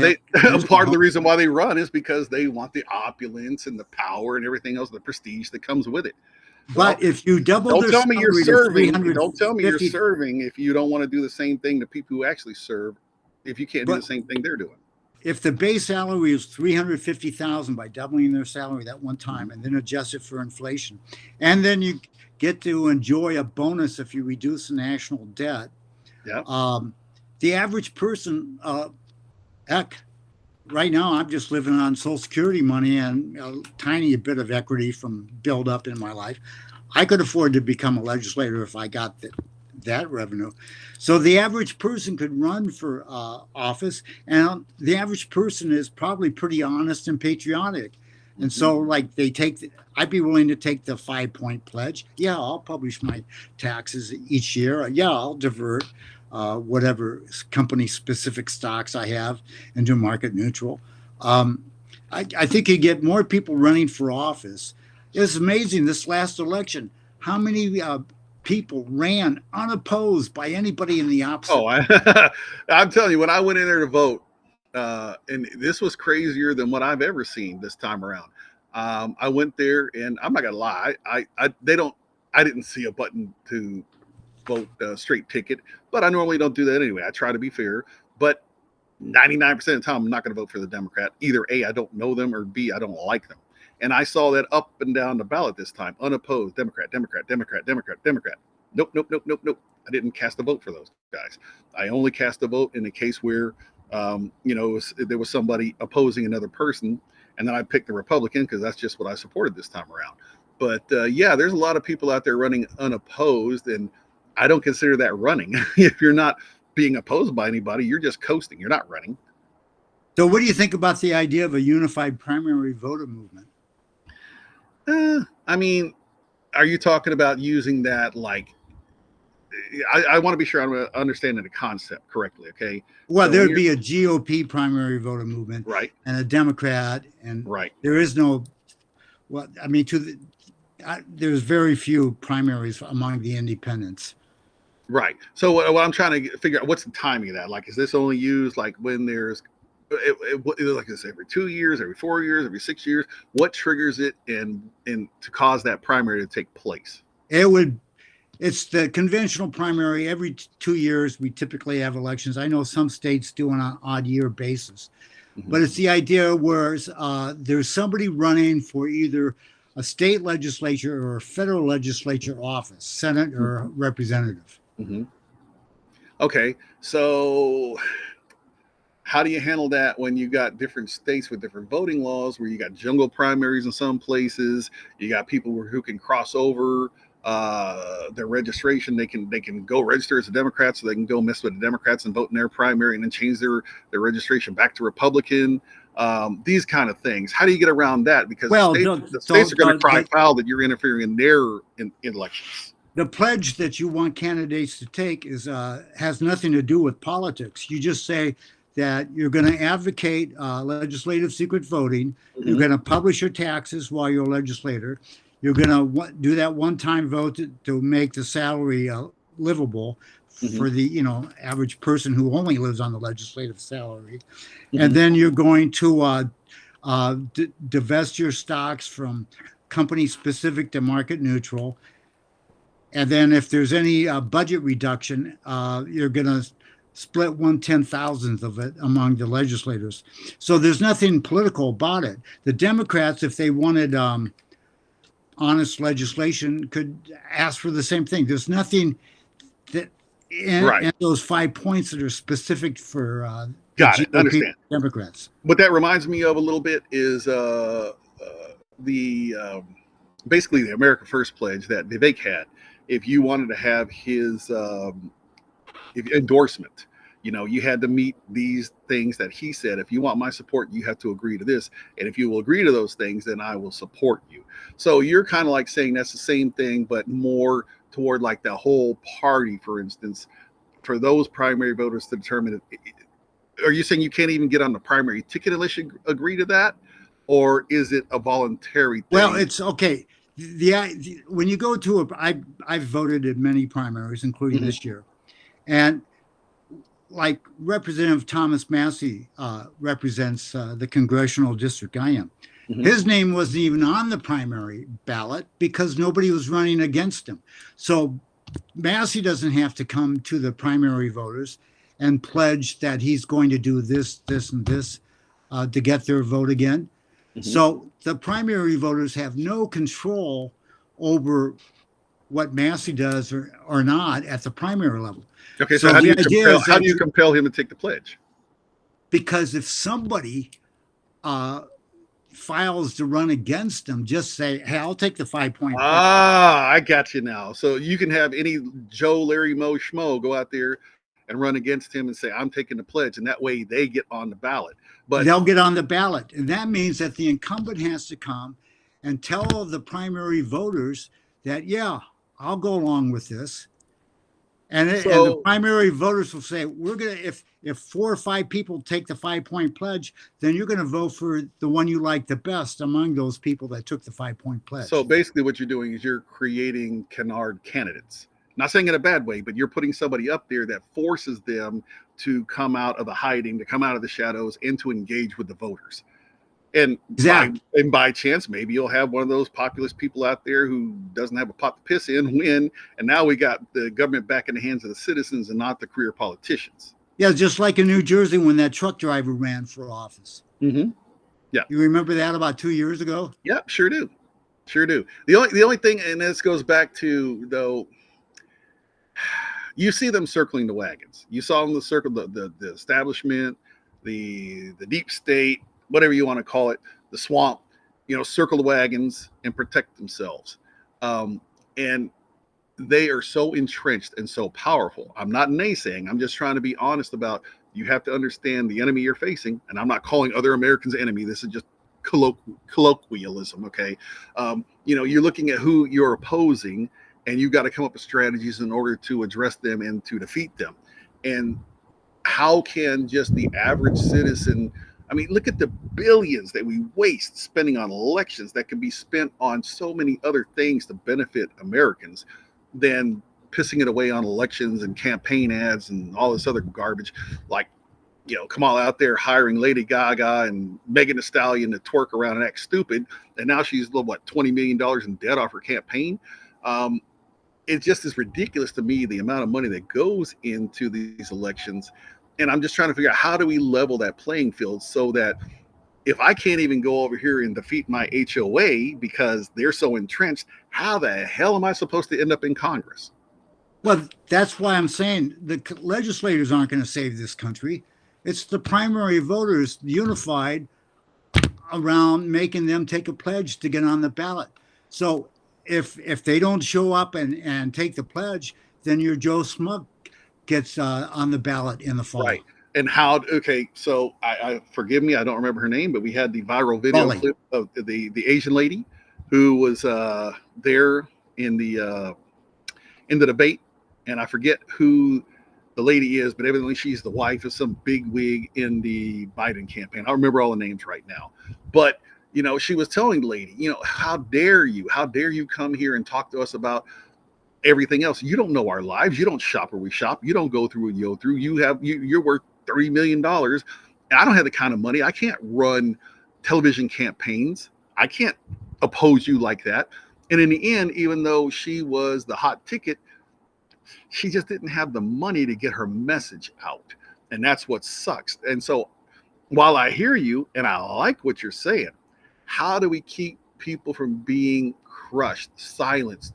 part of the reason why they run is because they want the opulence and the power and everything else, the prestige that comes with it. But if you double, don't tell me you're serving. Don't tell me you're serving if you don't want to do the same thing to people who actually serve. If you can't do the same thing they're doing. If the base salary is $350,000 by doubling their salary that one time, and then adjust it for inflation, and then you get to enjoy a bonus if you reduce the national debt. Yeah. The average person, right now I'm just living on Social Security money and a tiny bit of equity from build up in my life. I could afford to become a legislator if I got that revenue. So the average person could run for office, and the average person is probably pretty honest and patriotic. And so, like, I'd be willing to take the 5-point pledge. Yeah, I'll publish my taxes each year. Yeah, I'll divert whatever company-specific stocks I have into market neutral. I think you get more people running for office. It's amazing this last election, how many people ran unopposed by anybody in the opposite. Oh, I'm telling you, when I went in there to vote, and this was crazier than what I've ever seen this time around. I went there, and I'm not gonna lie, I didn't see a button to vote straight ticket, but I normally don't do that anyway. I try to be fair, but 99% of the time, I'm not going to vote for the Democrat. Either A, I don't know them, or B, I don't like them. And I saw that up and down the ballot this time, unopposed, Democrat, Democrat, Democrat, Democrat, Democrat. Nope, nope, nope, nope, nope. I didn't cast a vote for those guys. I only cast a vote in a case where, there was somebody opposing another person, and then I picked the Republican because that's just what I supported this time around. But there's a lot of people out there running unopposed, and I don't consider that running. If you're not being opposed by anybody, you're just coasting. You're not running. So what do you think about the idea of a unified primary voter movement? I mean, are you talking about using that like, I want to be sure I'm understanding the concept correctly, okay? Well, So there'd be a GOP primary voter movement, right, and a Democrat, and right. there is no, well, I mean, there's very few primaries among the independents. Right. So what I'm trying to figure out, what's the timing of that? Like, is this only used like when there's, like this every 2 years, every 4 years, every 6 years? What triggers it and to cause that primary to take place? It's the conventional primary. Every 2 years, we typically have elections. I know some states do on an odd year basis, but it's the idea where there's somebody running for either a state legislature or a federal legislature office, Senate or representative. Okay, so how do you handle that when you got different states with different voting laws, where you got jungle primaries in some places, you got people who can cross over their registration, they can go register as a Democrat, so they can go mess with the Democrats and vote in their primary and then change their registration back to Republican. These kind of things. How do you get around that? Because the states are going to cry foul that you're interfering in their elections. The pledge that you want candidates to take has nothing to do with politics. You just say that you're going to advocate legislative secret voting. You're going to publish your taxes while you're a legislator. You're going to do that one-time vote to make the salary livable for the average person who only lives on the legislative salary. And then you're going to divest your stocks from company specific to market neutral. And then if there's any budget reduction, you're going to split 1/10,000th of it among the legislators. So there's nothing political about it. The Democrats, if they wanted honest legislation, could ask for the same thing. There's nothing that in those 5 points that are specific for understand Democrats. What that reminds me of a little bit is basically the America First pledge that Vivek had. If you wanted to have his endorsement, you had to meet these things that he said. If you want my support, you have to agree to this. And if you will agree to those things, then I will support you. So you're kind of like saying that's the same thing, but more toward like the whole party, for instance, for those primary voters to determine it. Are you saying you can't even get on the primary ticket unless you agree to that? Or is it a voluntary thing? Well, it's okay. When you go to I've voted in many primaries, including this year. And like Representative Thomas Massey represents the congressional district I am. His name wasn't even on the primary ballot because nobody was running against him. So Massey doesn't have to come to the primary voters and pledge that he's going to do this, this, and this to get their vote again. So the primary voters have no control over what Massey does or not at the primary level. Okay, so how do you compel him to take the pledge? Because if somebody files to run against him, just say, hey, I'll take the 5 point. I got you now. So you can have any Joe, Larry, Mo, Schmo go out there and run against him and say, I'm taking the pledge. And that way they get on the ballot. But they'll get on the ballot. And that means that the incumbent has to come and tell the primary voters that, yeah, I'll go along with this. And the primary voters will say, we're going to, if 4 or 5 people take the 5 point pledge, then you're going to vote for the one you like the best among those people that took the 5 point pledge. So basically what you're doing is you're creating canard candidates. Not saying in a bad way, but you're putting somebody up there that forces them to come out of the hiding, to come out of the shadows, and to engage with the voters. And by chance, maybe you'll have one of those populist people out there who doesn't have a pot to piss in win. And now we got the government back in the hands of the citizens and not the career politicians. Yeah, just like in New Jersey when that truck driver ran for office. Yeah. You remember that about 2 years ago? Yep, sure do. Sure do. The only thing, and this goes back to, though, you see them circling the wagons. You saw them circle the establishment, the deep state, whatever you want to call it, the swamp, circle the wagons and protect themselves. And they are so entrenched and so powerful. I'm not naysaying. I'm just trying to be honest about, you have to understand the enemy you're facing. And I'm not calling other Americans enemy. This is just colloquialism. Okay. You're looking at who you're opposing, and you've got to come up with strategies in order to address them and to defeat them. And how can just the average citizen, look at the billions that we waste spending on elections that can be spent on so many other things to benefit Americans than pissing it away on elections and campaign ads and all this other garbage. Like, Kamala out there hiring Lady Gaga and Megan Thee Stallion to twerk around and act stupid. And now she's, $20 million in debt off her campaign. It just is ridiculous to me, the amount of money that goes into these elections. And I'm just trying to figure out, how do we level that playing field so that if I can't even go over here and defeat my HOA because they're so entrenched, how the hell am I supposed to end up in Congress? Well, that's why I'm saying the legislators aren't going to save this country. It's the primary voters unified around making them take a pledge to get on the ballot. So if they don't show up and take the pledge, then your Joe Smug gets on the ballot in the fall. Right. And so I forgive me, I don't remember her name, but we had the viral video Roleigh. clip of the Asian lady who was there in the debate, and I forget who the lady is, but evidently she's the wife of some big wig in the Biden campaign. I don't remember all the names right now, but she was telling the lady, how dare you come here and talk to us about everything else? You don't know our lives. You don't shop where we shop. You don't go through what you go through. You're worth $30 million. And I don't have the kind of money. I can't run television campaigns. I can't oppose you like that. And in the end, even though she was the hot ticket, she just didn't have the money to get her message out. And that's what sucks. And so while I hear you and I like what you're saying, how do we keep people from being crushed, silenced,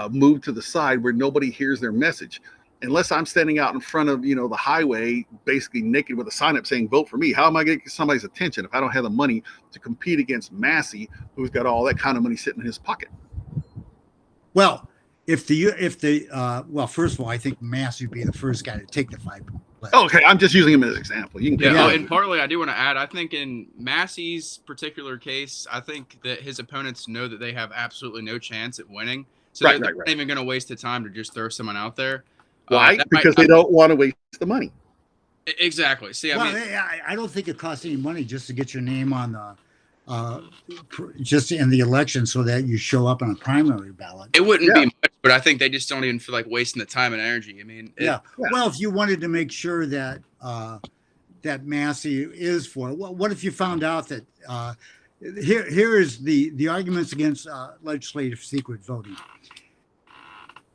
moved to the side where nobody hears their message? Unless I'm standing out in front of, the highway, basically naked with a sign up saying, vote for me. How am I going to get somebody's attention if I don't have the money to compete against Massey, who's got all that kind of money sitting in his pocket? Well, first of all, I think Massey would be the first guy to take the 5. Okay, I'm just using him as an example. You can and partly I do want to add, I think in Massey's particular case, I think that his opponents know that they have absolutely no chance at winning. So they're not even going to waste the time to just throw someone out there. Why? Because they don't want to waste the money. Exactly. See, I don't think it costs any money just to get your name on the just in the election so that you show up on a primary ballot. It wouldn't be much, but I think they just don't even feel like wasting the time and energy. Well, if you wanted to make sure that that Massey is for, what if you found out that here is the arguments against legislative secret voting.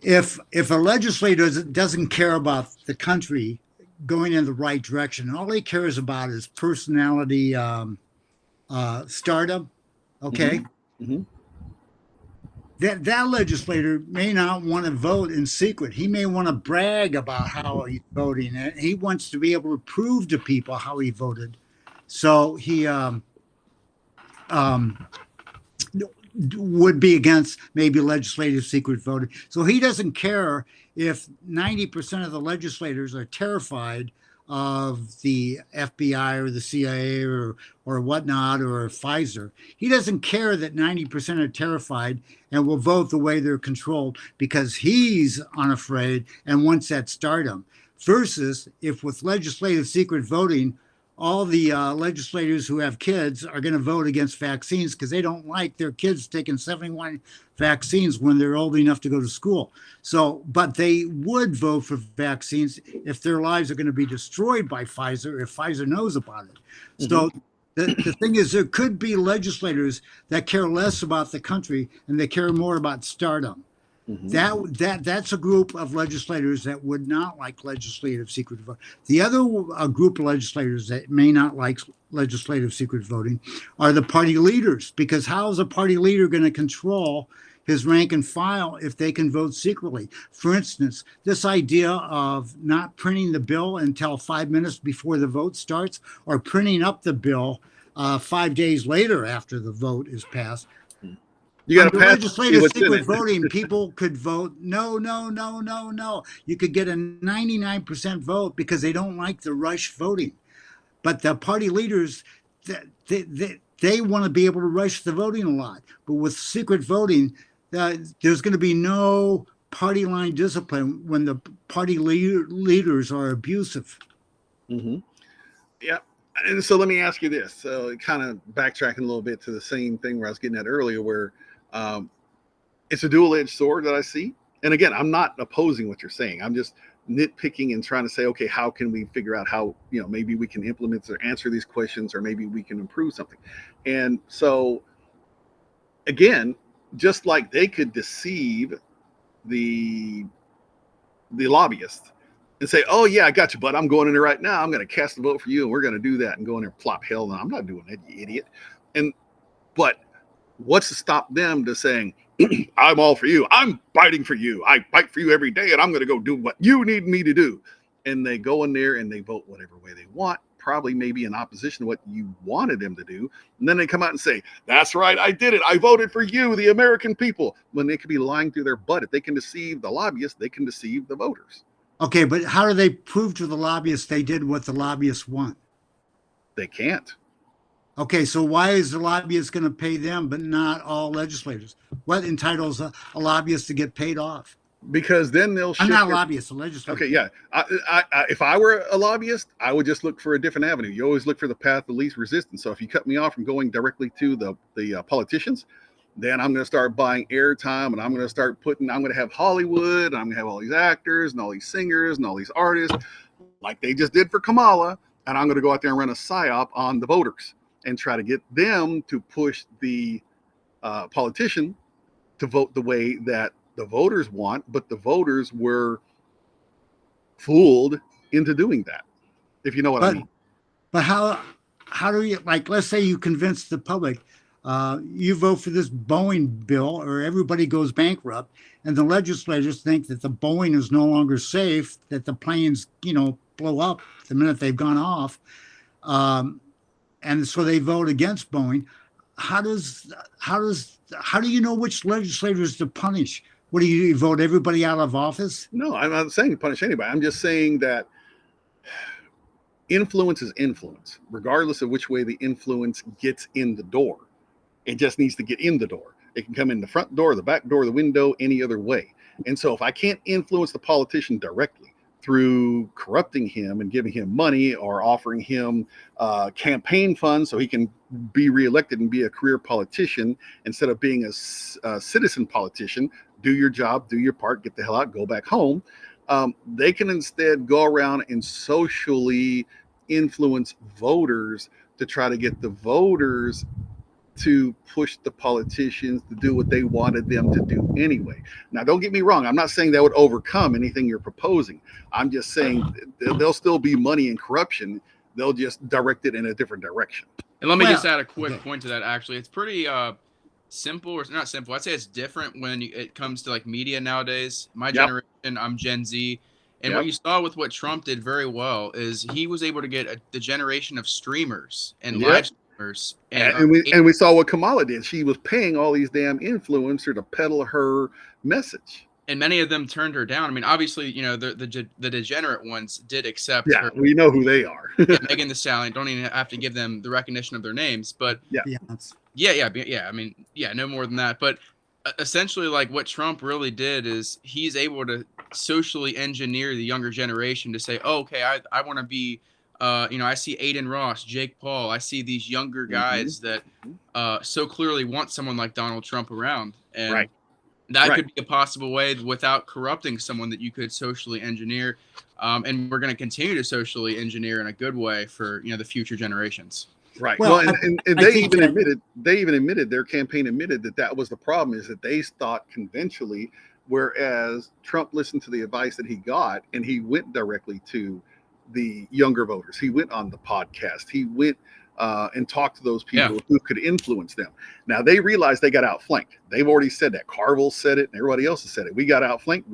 If a legislator doesn't care about the country going in the right direction, all he cares about is personality stardom, okay? Mm-hmm. That legislator may not want to vote in secret. He may want to brag about how he's voting, and he wants to be able to prove to people how he voted. So he would be against maybe legislative secret voting. So he doesn't care if 90% of the legislators are terrified of the FBI or the CIA or whatnot, or Pfizer. He doesn't care that 90% are terrified and will vote the way they're controlled because he's unafraid and wants that stardom. Versus if with legislative secret voting, all the legislators who have kids are going to vote against vaccines because they don't like their kids taking 71 vaccines when they're old enough to go to school. So, but they would vote for vaccines if their lives are going to be destroyed by Pfizer, if Pfizer knows about it. Mm-hmm. So the thing is, there could be legislators that care less about the country and they care more about stardom. Mm-hmm. That's a group of legislators that would not like legislative secret vote. The other group of legislators that may not like legislative secret voting are the party leaders, because how is a party leader going to control his rank and file if they can vote secretly? For instance, this idea of not printing the bill until 5 minutes before the vote starts, or printing up the bill 5 days later after the vote is passed. You got to Under pass legislative secret voting, people could vote no, no, no, no, no. You could get a 99% vote because they don't like the rush voting. But the party leaders, they want to be able to rush the voting a lot. But with secret voting, there's going to be no party line discipline when the party leaders are abusive. Mm-hmm. Yeah. And so let me ask you this. So kind of backtracking a little bit to the same thing where I was getting at earlier, where it's a dual-edged sword that I see. And again, I'm not opposing what you're saying. I'm just nitpicking and trying to say, okay, how can we figure out how, maybe we can implement or answer these questions, or maybe we can improve something. And so again, just like they could deceive the lobbyist and say, oh yeah, I got you, bud. I'm going in there right now. I'm going to cast a vote for you, and we're going to do that, and go in there and plop hell. No, I'm not doing that, you idiot. But what's to stop them to saying, I'm all for you. I'm fighting for you. I fight for you every day, and I'm going to go do what you need me to do. And they go in there and they vote whatever way they want, probably maybe in opposition to what you wanted them to do. And then they come out and say, that's right, I did it. I voted for you, the American people. When they could be lying through their butt. If they can deceive the lobbyists, they can deceive the voters. Okay, but how do they prove to the lobbyists they did what the lobbyists want? They can't. Okay, so why is the lobbyist going to pay them, but not all legislators? What entitles a lobbyist to get paid off? Because then they'll. I'm not a lobbyist, a legislator. Okay, yeah. If I were a lobbyist, I would just look for a different avenue. You always look for the path of least resistance. So if you cut me off from going directly to the politicians, then I'm going to start buying airtime, and I'm going to have Hollywood, and I'm going to have all these actors and all these singers and all these artists, like they just did for Kamala, and I'm going to go out there and run a psyop on the voters and try to get them to push the politician to vote the way that the voters want, but the voters were fooled into doing that, if you know what I mean. But how do you, like, let's say you convince the public, you vote for this Boeing bill, or everybody goes bankrupt, and the legislators think that the Boeing is no longer safe, that the planes, blow up the minute they've gone off, and so they vote against Boeing. How do you know which legislators to punish? What do you vote everybody out of office? No, I'm not saying punish anybody. I'm just saying that influence is influence, regardless of which way the influence gets in the door. It just needs to get in the door. It can come in the front door, the back door, the window, any other way. And so if I can't influence the politician directly through corrupting him and giving him money, or offering him campaign funds so he can be reelected and be a career politician instead of being a citizen politician, do your job, do your part, get the hell out, go back home. They can instead go around and socially influence voters to try to get the voters to push the politicians to do what they wanted them to do anyway. Now, don't get me wrong. I'm not saying that would overcome anything you're proposing. I'm just saying there'll still be money and corruption. They'll just direct it in a different direction. And let me just add a quick point to that. Actually, it's pretty simple, or not simple. I'd say it's different when it comes to like media nowadays. My generation, I'm Gen Z. And what you saw with what Trump did very well is he was able to get the generation of streamers and live streamers. And we saw what Kamala did. She was paying all these damn influencers to peddle her message. And many of them turned her down. I mean, obviously, the degenerate ones did accept her. We know who they are. Megan Thee Stallion. Don't even have to give them the recognition of their names. But I mean, no more than that. But essentially, like what Trump really did is he's able to socially engineer the younger generation to say, oh, okay, I want to be, I see Aiden Ross, Jake Paul. I see these younger guys that so clearly want someone like Donald Trump around. And that could be a possible way without corrupting someone that you could socially engineer. And we're going to continue to socially engineer in a good way for, the future generations. Right. Well, and they even admitted, their campaign admitted that was the problem, is that they thought conventionally, whereas Trump listened to the advice that he got and he went directly to the younger voters. He went on the podcast. He went and talk to those people who could influence them. Now they realize they got outflanked. They've already said that. Carville said it, and everybody else has said it. We got outflanked.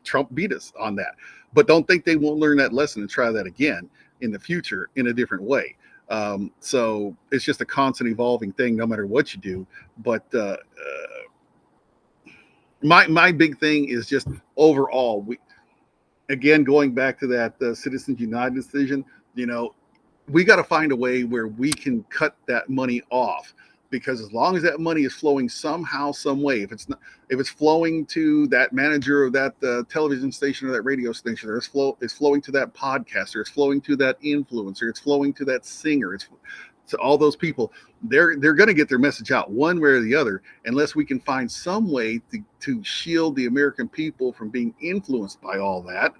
Trump beat us on that. But don't think they won't learn that lesson and try that again in the future in a different way. So it's just a constant evolving thing, no matter what you do. But my big thing is just overall, again, going back to that Citizens United decision, we got to find a way where we can cut that money off, because as long as that money is flowing somehow, some way, if it's flowing to that manager of that television station or that radio station, or it's flowing to that podcaster, it's flowing to that influencer, it's flowing to that singer, it's to all those people, they're going to get their message out one way or the other, unless we can find some way to shield the American people from being influenced by all that.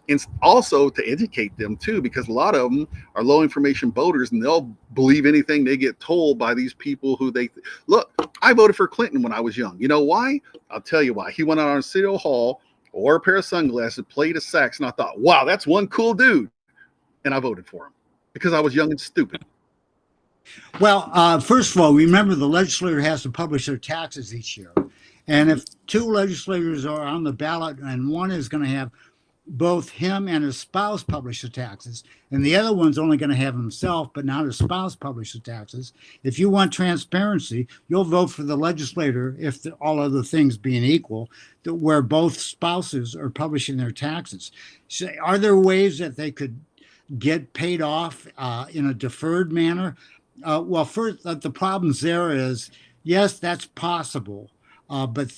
And also to educate them too, because a lot of them are low information voters, and they'll believe anything they get told by these people who look. I voted for Clinton when I was young. You know why? I'll tell you why. He went out on City Hall, wore a pair of sunglasses, played a sax, and I thought, wow, that's one cool dude. And I voted for him because I was young and stupid. Well, first of all, remember the legislator has to publish their taxes each year. And if two legislators are on the ballot and one is going to have both him and his spouse publish the taxes, and the other one's only going to have himself but not his spouse publish the taxes, if you want transparency, you'll vote for the legislator, if all other things being equal, where both spouses are publishing their taxes. So are there ways that they could get paid off in a deferred manner? Well, first, the problems there is, yes, that's possible, but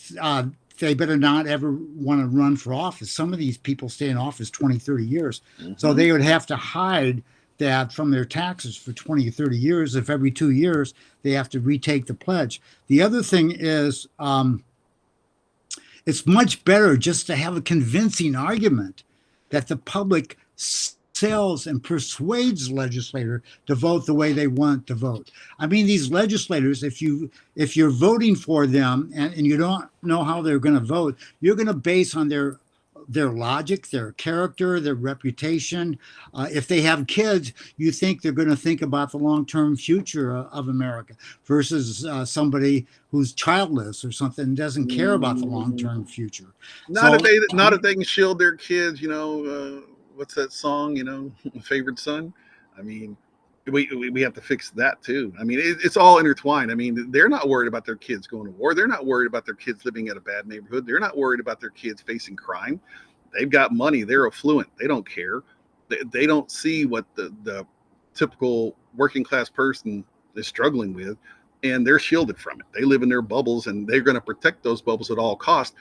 they better not ever want to run for office. Some of these people stay in office 20, 30 years. Mm-hmm. So they would have to hide that from their taxes for 20 or 30 years if every 2 years they have to retake the pledge. The other thing is it's much better just to have a convincing argument that the public sells and persuades the legislator to vote the way they want to vote. I mean, these legislators, if you're voting for them and you don't know how they're going to vote, you're going to base on their logic, their character, their reputation. If they have kids, you think they're going to think about the long-term future of America versus somebody who's childless or something and doesn't care about the long-term future. Not if they can shield their kids, what's that song, Favorite Son? I mean, we have to fix that too. I mean, it's all intertwined. I mean, they're not worried about their kids going to war. They're not worried about their kids living in a bad neighborhood. They're not worried about their kids facing crime. They've got money. They're affluent. They don't care. They don't see what the typical working class person is struggling with, and they're shielded from it. They live in their bubbles, and they're going to protect those bubbles at all costs.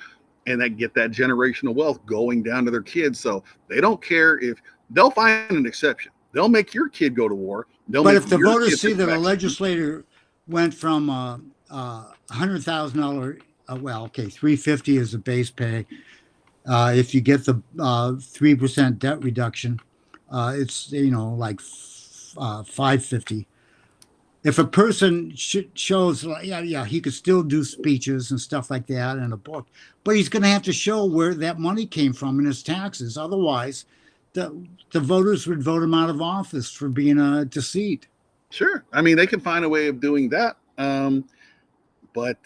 And that get that generational wealth going down to their kids. So they don't care if they'll find an exception. They'll make your kid go to war. But if the voters see that a legislator went from $100,000, $350 is the base pay. If you get the 3% debt reduction, it's like $550. If a person shows, he could still do speeches and stuff like that in a book, but he's going to have to show where that money came from in his taxes. Otherwise, the voters would vote him out of office for being a deceit. Sure. I mean, they can find a way of doing that. But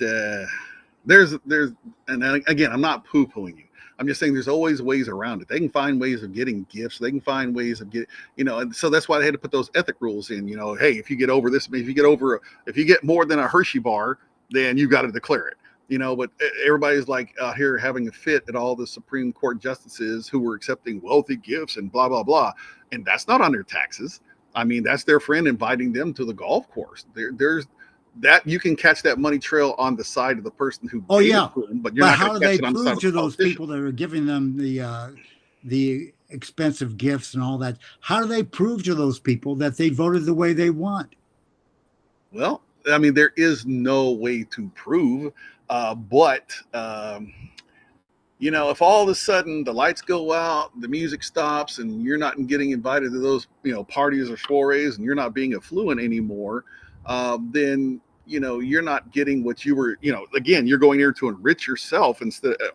there's, and again, I'm not poo-pooing you. I'm just saying there's always ways around it. They can find ways of getting gifts. They can find ways of getting, and so that's why they had to put those ethic rules in, hey, if you get over this, if you get more than a Hershey bar, then you got to declare it, but everybody's like out here having a fit at all the Supreme Court justices who were accepting wealthy gifts and blah, blah, blah. And that's not on their taxes. I mean, that's their friend inviting them to the golf course. There's that you can catch that money trail on the side of the person who. Oh yeah, but you're not how do they prove to those politician. People that are giving them the expensive gifts and all that? How do they prove to those people that they voted the way they want? Well, I mean, there is no way to prove, but if all of a sudden the lights go out, the music stops, and you're not getting invited to those parties or soirees, and you're not being affluent anymore. Then you're not getting what you were. Again, you're going there to enrich yourself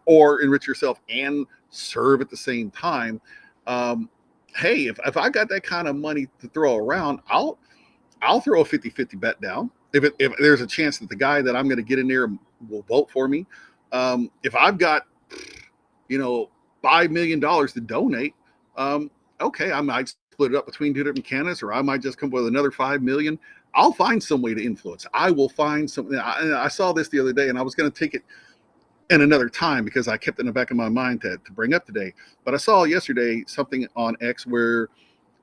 or enrich yourself and serve at the same time. Hey, if I got that kind of money to throw around, I'll throw a 50-50 bet down. If there's a chance that the guy that I'm going to get in there will vote for me, if I've got, $5 million to donate, okay, I might split it up between two different candidates, or I might just come up with another 5 million. I'll find some way to influence. I will find something. I saw this the other day, and I was going to take it in another time because I kept it in the back of my mind to bring up today. But I saw yesterday something on X where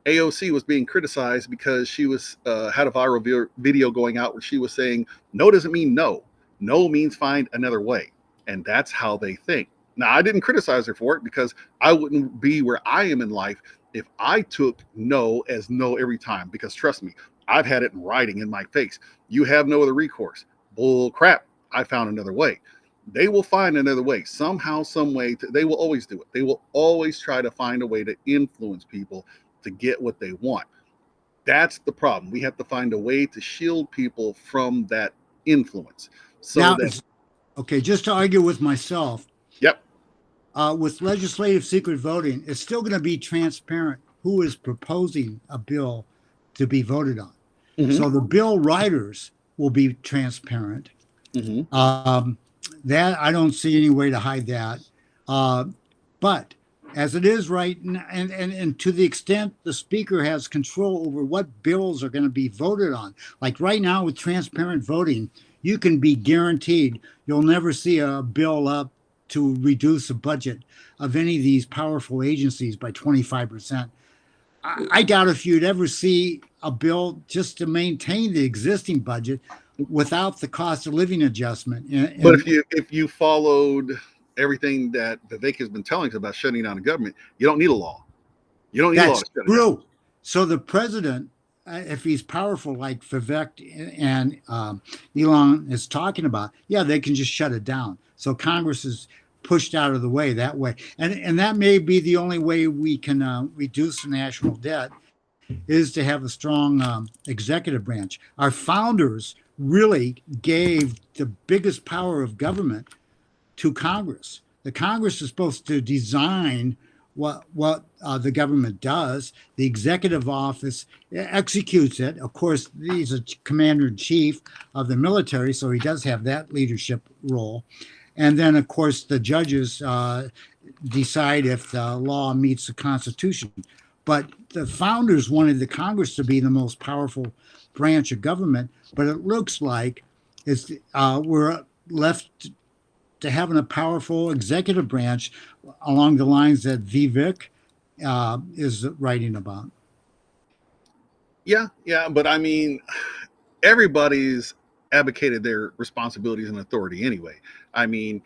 AOC was being criticized because she was had a viral video going out where she was saying, no doesn't mean no. No means find another way. And that's how they think. Now, I didn't criticize her for it because I wouldn't be where I am in life if I took no as no every time. Because trust me, I've had it in writing in my face. You have no other recourse. Bull crap. I found another way. They will find another way. Somehow, some way. They will always do it. They will always try to find a way to influence people to get what they want. That's the problem. We have to find a way to shield people from that influence. So now, that, okay, just to argue with myself. Yep. With legislative secret voting, it's still going to be transparent who is proposing a bill to be voted on. Mm-hmm. So the bill writers will be transparent. Mm-hmm. That I don't see any way to hide that. But as it is right now, and to the extent the speaker has control over what bills are going to be voted on, like right now with transparent voting, you can be guaranteed you'll never see a bill up to reduce the budget of any of these powerful agencies by 25%. I doubt if you'd ever see a bill just to maintain the existing budget without the cost of living adjustment. But if you followed everything that Vivek has been telling us about shutting down the government, you don't need a law. You don't need a law to shut it down. So the president, if he's powerful like Vivek and Elon is talking about, they can just shut it down. So Congress is pushed out of the way that way. And that may be the only way we can reduce the national debt, is to have a strong executive branch. Our founders really gave the biggest power of government to Congress. The Congress is supposed to design what the government does. The executive office executes it. Of course, he's a commander-in-chief of the military, so he does have that leadership role. And then, of course, the judges decide if the law meets the Constitution. But the founders wanted the Congress to be the most powerful branch of government, but it looks like we're left to having a powerful executive branch along the lines that Vivek is writing about. Yeah, but I mean, everybody's abdicated their responsibilities and authority anyway. I mean,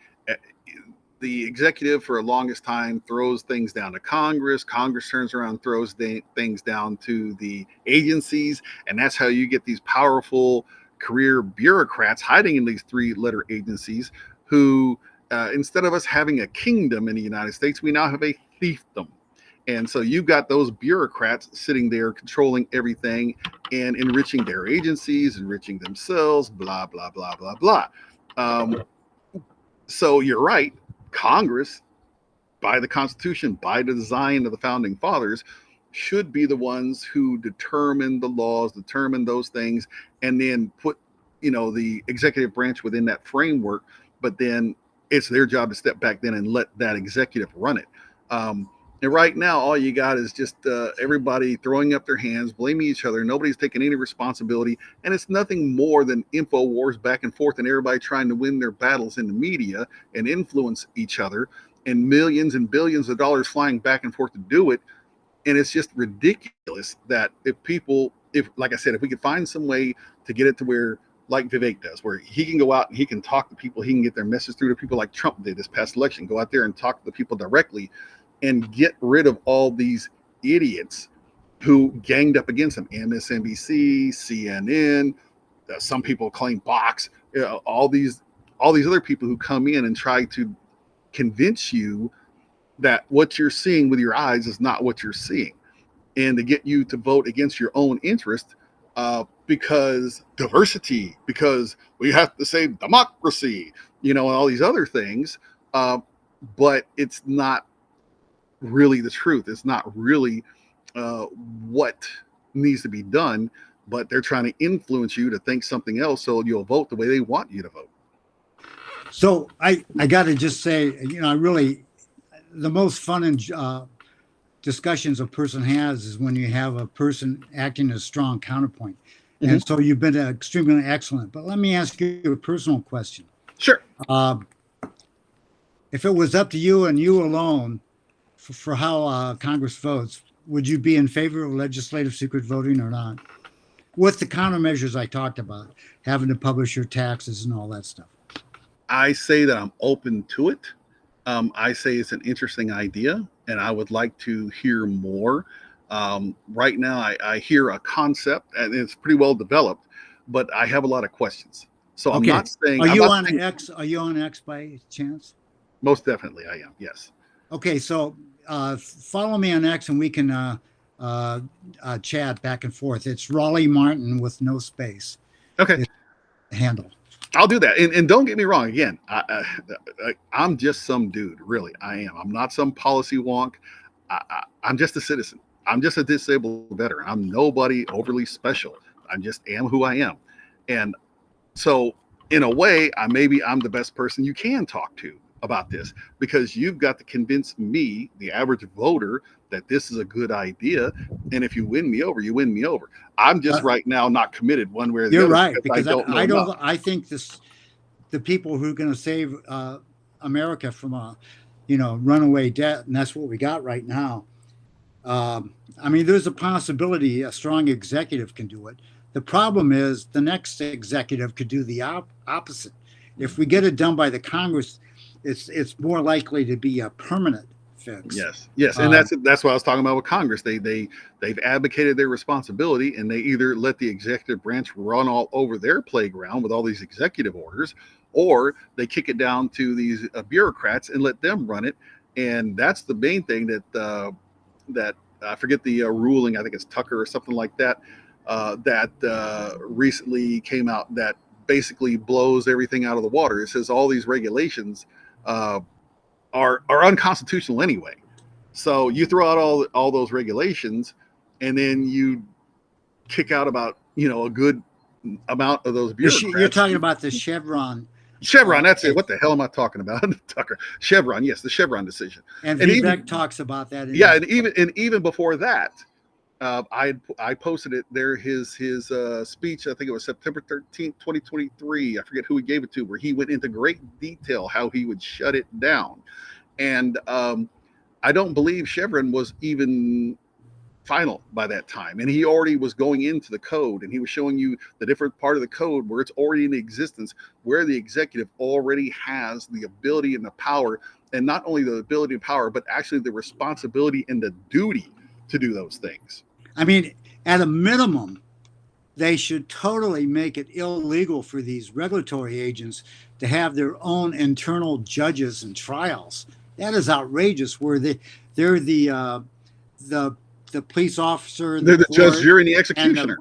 the executive for the longest time throws things down to Congress. Congress turns around, throws things down to the agencies. And that's how you get these powerful career bureaucrats hiding in these three-letter agencies who, instead of us having a kingdom in the United States, we now have a fiefdom. And so you've got those bureaucrats sitting there controlling everything and enriching their agencies, enriching themselves, blah, blah, blah, blah, blah. So you're right. Congress, by the Constitution, by the design of the founding fathers, should be the ones who determine the laws, determine those things, and then put, the executive branch within that framework. But then it's their job to step back then and let that executive run it. And right now, all you got is just everybody throwing up their hands, blaming each other. Nobody's taking any responsibility. And it's nothing more than info wars back and forth and everybody trying to win their battles in the media and influence each other, and millions and billions of dollars flying back and forth to do it. And it's just ridiculous that if like I said, if we could find some way to get it to where, like Vivek does, where he can go out and he can talk to people, he can get their message through to people like Trump did this past election, go out there and talk to the people directly and get rid of all these idiots who ganged up against him. MSNBC, CNN, some people claim Fox, all these other people who come in and try to convince you that what you're seeing with your eyes is not what you're seeing, and to get you to vote against your own interest because diversity, because we have to save democracy, and all these other things. But it's not really the truth. It's not really what needs to be done. but they're trying to influence you to think something else so you'll vote the way they want you to vote. So I got to just say, I really, the most fun and discussions a person has is when you have a person acting as a strong counterpoint. Mm-hmm. And so you've been extremely excellent. But let me ask you a personal question. Sure. If it was up to you and you alone for how Congress votes, would you be in favor of legislative secret voting or not? With the countermeasures I talked about, having to publish your taxes and all that stuff. I say that I'm open to it. I say it's an interesting idea, and I would like to hear more. Right now, I hear a concept, and it's pretty well developed, but I have a lot of questions. So I'm not saying. Are you on X? Are you on X by chance? Most definitely, I am. Yes. Okay, so follow me on X, and we can chat back and forth. It's Roleigh Martin with no space. Okay. Handle. I'll do that. And don't get me wrong. Again, I'm just some dude. Really, I am. I'm not some policy wonk. I'm just a citizen. I'm just a disabled veteran. I'm nobody overly special. I just am who I am. And so, in a way, maybe I'm the best person you can talk to about this, because you've got to convince me, the average voter, that this is a good idea. And if you win me over, you win me over. I'm just right now not committed one way or the other. You're right, because I I think the people who are going to save America from a runaway debt, and that's what we got right now. There's a possibility a strong executive can do it. The problem is the next executive could do the opposite. If we get it done by the Congress, it's more likely to be a permanent fix. Yes, and that's what I was talking about with Congress. They've abdicated their responsibility, and they either let the executive branch run all over their playground with all these executive orders, or they kick it down to these bureaucrats and let them run it. And that's the main thing that I forget the ruling. I think it's Tucker or something like that. That recently came out that basically blows everything out of the water. It says all these regulations are unconstitutional anyway. So you throw out all those regulations, and then you kick out about a good amount of those bureaucrats. You're talking about the Chevron. That's it. What the hell am I talking about? Tucker. Chevron, yes, the Chevron decision. And Vivek talks about that. And even before that, I posted it there. His speech, I think it was September 13th, 2023. I forget who he gave it to, where he went into great detail how he would shut it down. And I don't believe Chevron was even final by that time. And he already was going into the code, and he was showing you the different part of the code where it's already in existence, where the executive already has the ability and the power, and not only the ability and power, but actually the responsibility and the duty to do those things. At a minimum, they should totally make it illegal for these regulatory agents to have their own internal judges and trials. That is outrageous. Where they're the police officer, they're the judge, jury, and the executioner.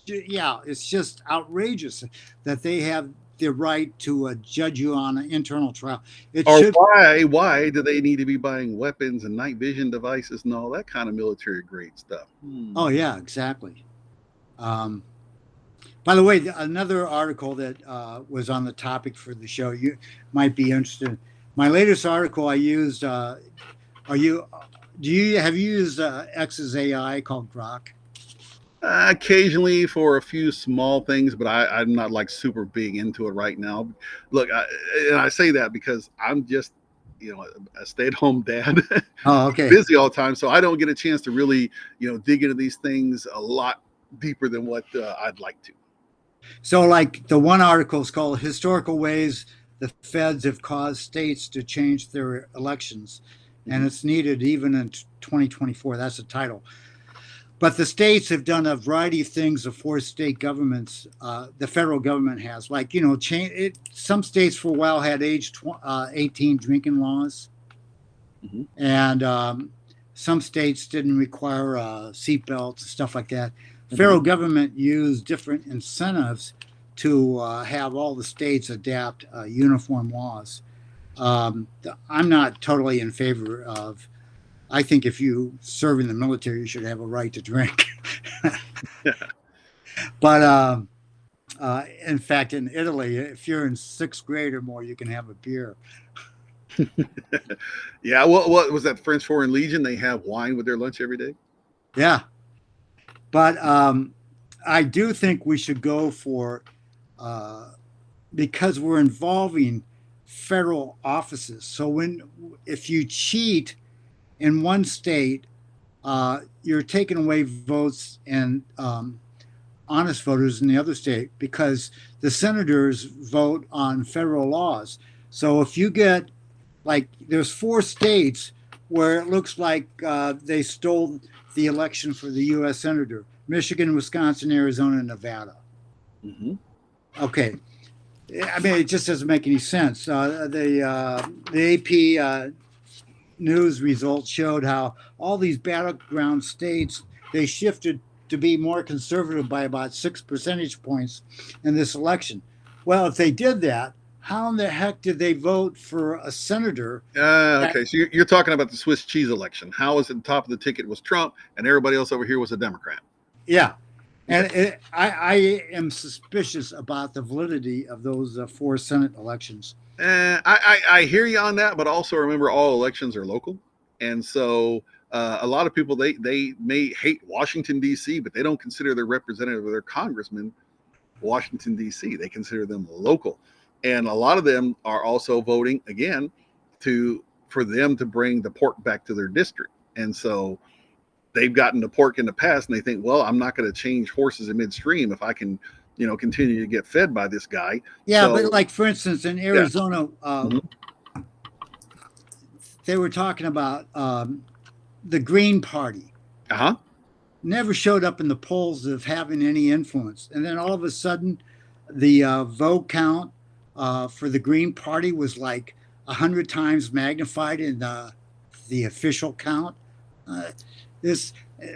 It's just outrageous that they have the right to judge you on an internal trial. Why do they need to be buying weapons and night vision devices and all that kind of military grade stuff? Oh yeah, exactly. By the way, another article that was on the topic for the show, you might be interested. My latest article I used. Have you used X's AI called Grok? Occasionally for a few small things, but I'm not like super big into it right now. Look, I say that because I'm just, a stay-at-home dad. Oh, okay. Busy all the time, so I don't get a chance to really, dig into these things a lot deeper than what I'd like to. So, like the one article is called "Historical Ways the Feds Have Caused States to Change Their Elections," and it's needed even in 2024. That's the title. But the states have done a variety of things to force state governments, the federal government has, like, change it. Some states for a while had age 18 drinking laws. Mm-hmm. And some states didn't require seatbelts and stuff like that. Mm-hmm. Federal government used different incentives to have all the states adapt uniform laws. I'm not totally in favor of. I think if you serve in the military, you should have a right to drink. But in fact, in Italy, if you're in sixth grade or more, you can have a beer. Yeah, what was that French Foreign Legion? They have wine with their lunch every day. Yeah, but I do think we should go for uh, because we're involving federal offices. So if you cheat in one state, you're taking away votes and honest voters in the other state because the senators vote on federal laws. So if you get like there's four states where it looks like they stole the election for the U.S. senator: Michigan, Wisconsin, Arizona, and Nevada. Mm-hmm. Okay, I mean it just doesn't make any sense. The AP news results showed how all these battleground states they shifted to be more conservative by about 6 percentage points in this election. Well, if they did that, how in the heck did they vote for a senator? Okay, so you're talking about the Swiss cheese election. How is it the top of the ticket was Trump and everybody else over here was a Democrat? Yeah. And I am suspicious about the validity of those four Senate elections. I hear you on that, but also remember all elections are local. And so a lot of people, they may hate Washington, D.C., but they don't consider their representative or their congressman Washington, D.C. They consider them local. And a lot of them are also voting, again, for them to bring the pork back to their district. And so they've gotten the pork in the past and they think, well, I'm not going to change horses in midstream if I can, continue to get fed by this guy. Yeah, so, but like, for instance, in Arizona, mm-hmm. they were talking about the Green Party. Uh-huh. Never showed up in the polls of having any influence. And then all of a sudden, the vote count for the Green Party was like 100 times magnified in the official count. This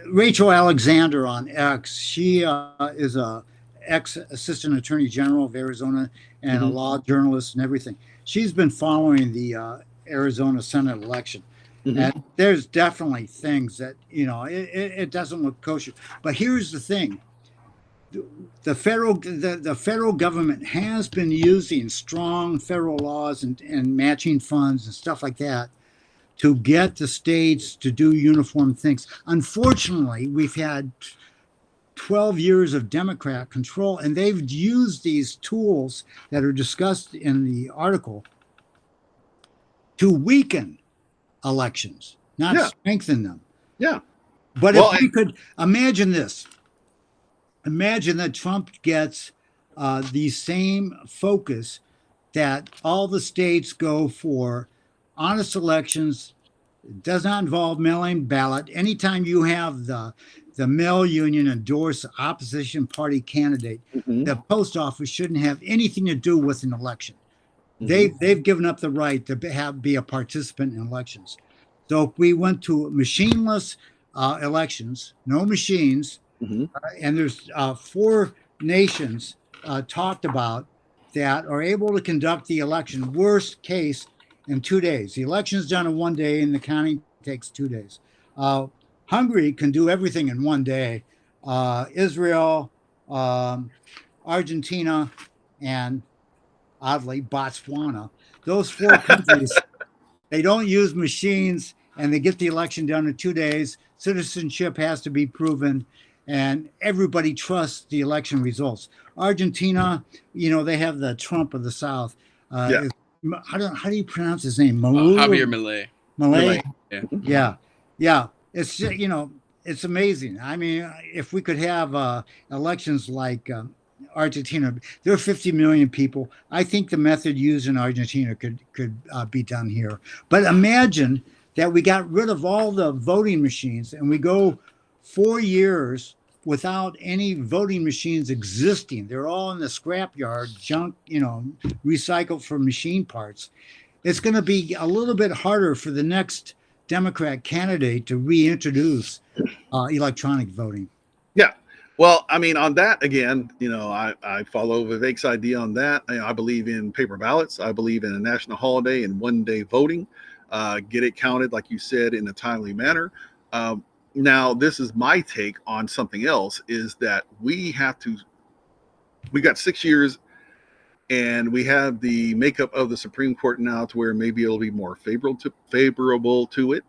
Rachel Alexander on X, she is a ex-assistant attorney general of Arizona and a law journalist and everything. She's been following the Arizona Senate election. And there's definitely things that, it doesn't look kosher. But here's the thing. The federal government has been using strong federal laws and matching funds and stuff like that to get the states to do uniform things. Unfortunately, we've had 12 years of Democrat control, and they've used these tools that are discussed in the article to weaken elections, not strengthen them. Yeah. But if we could imagine this, imagine that Trump gets the same focus that all the states go for honest elections. It does not involve mail-in ballot. Anytime you have the mail union endorse opposition party candidate, the post office shouldn't have anything to do with an election. They've given up the right to be a participant in elections. So if we went to machineless elections, no machines, and there's 4 nations talked about that are able to conduct the election, worst case, in 2 days. The election is done in 1 day, and the counting takes 2 days. Hungary can do everything in 1 day. Israel, Argentina, and oddly, Botswana. Those 4 countries, they don't use machines, and they get the election done in 2 days. Citizenship has to be proven, and everybody trusts the election results. Argentina, they have the Trump of the South. How do you pronounce his name? Javier Milei. Milei? Yeah. It's it's amazing. I mean, if we could have elections like Argentina, there are 50 million people. I think the method used in Argentina could be done here. But imagine that we got rid of all the voting machines and we go 4 years without any voting machines existing. They're all in the scrapyard, junk, recycled for machine parts. It's going to be a little bit harder for the next Democrat candidate to reintroduce electronic voting. Yeah. Well, I mean, on that, again, I follow Vivek's idea on that. I believe in paper ballots. I believe in a national holiday and 1 day voting. Get it counted, like you said, in a timely manner. Now, this is my take on something else, is that we got 6 years, and we have the makeup of the Supreme Court now to where maybe it'll be more favorable to it.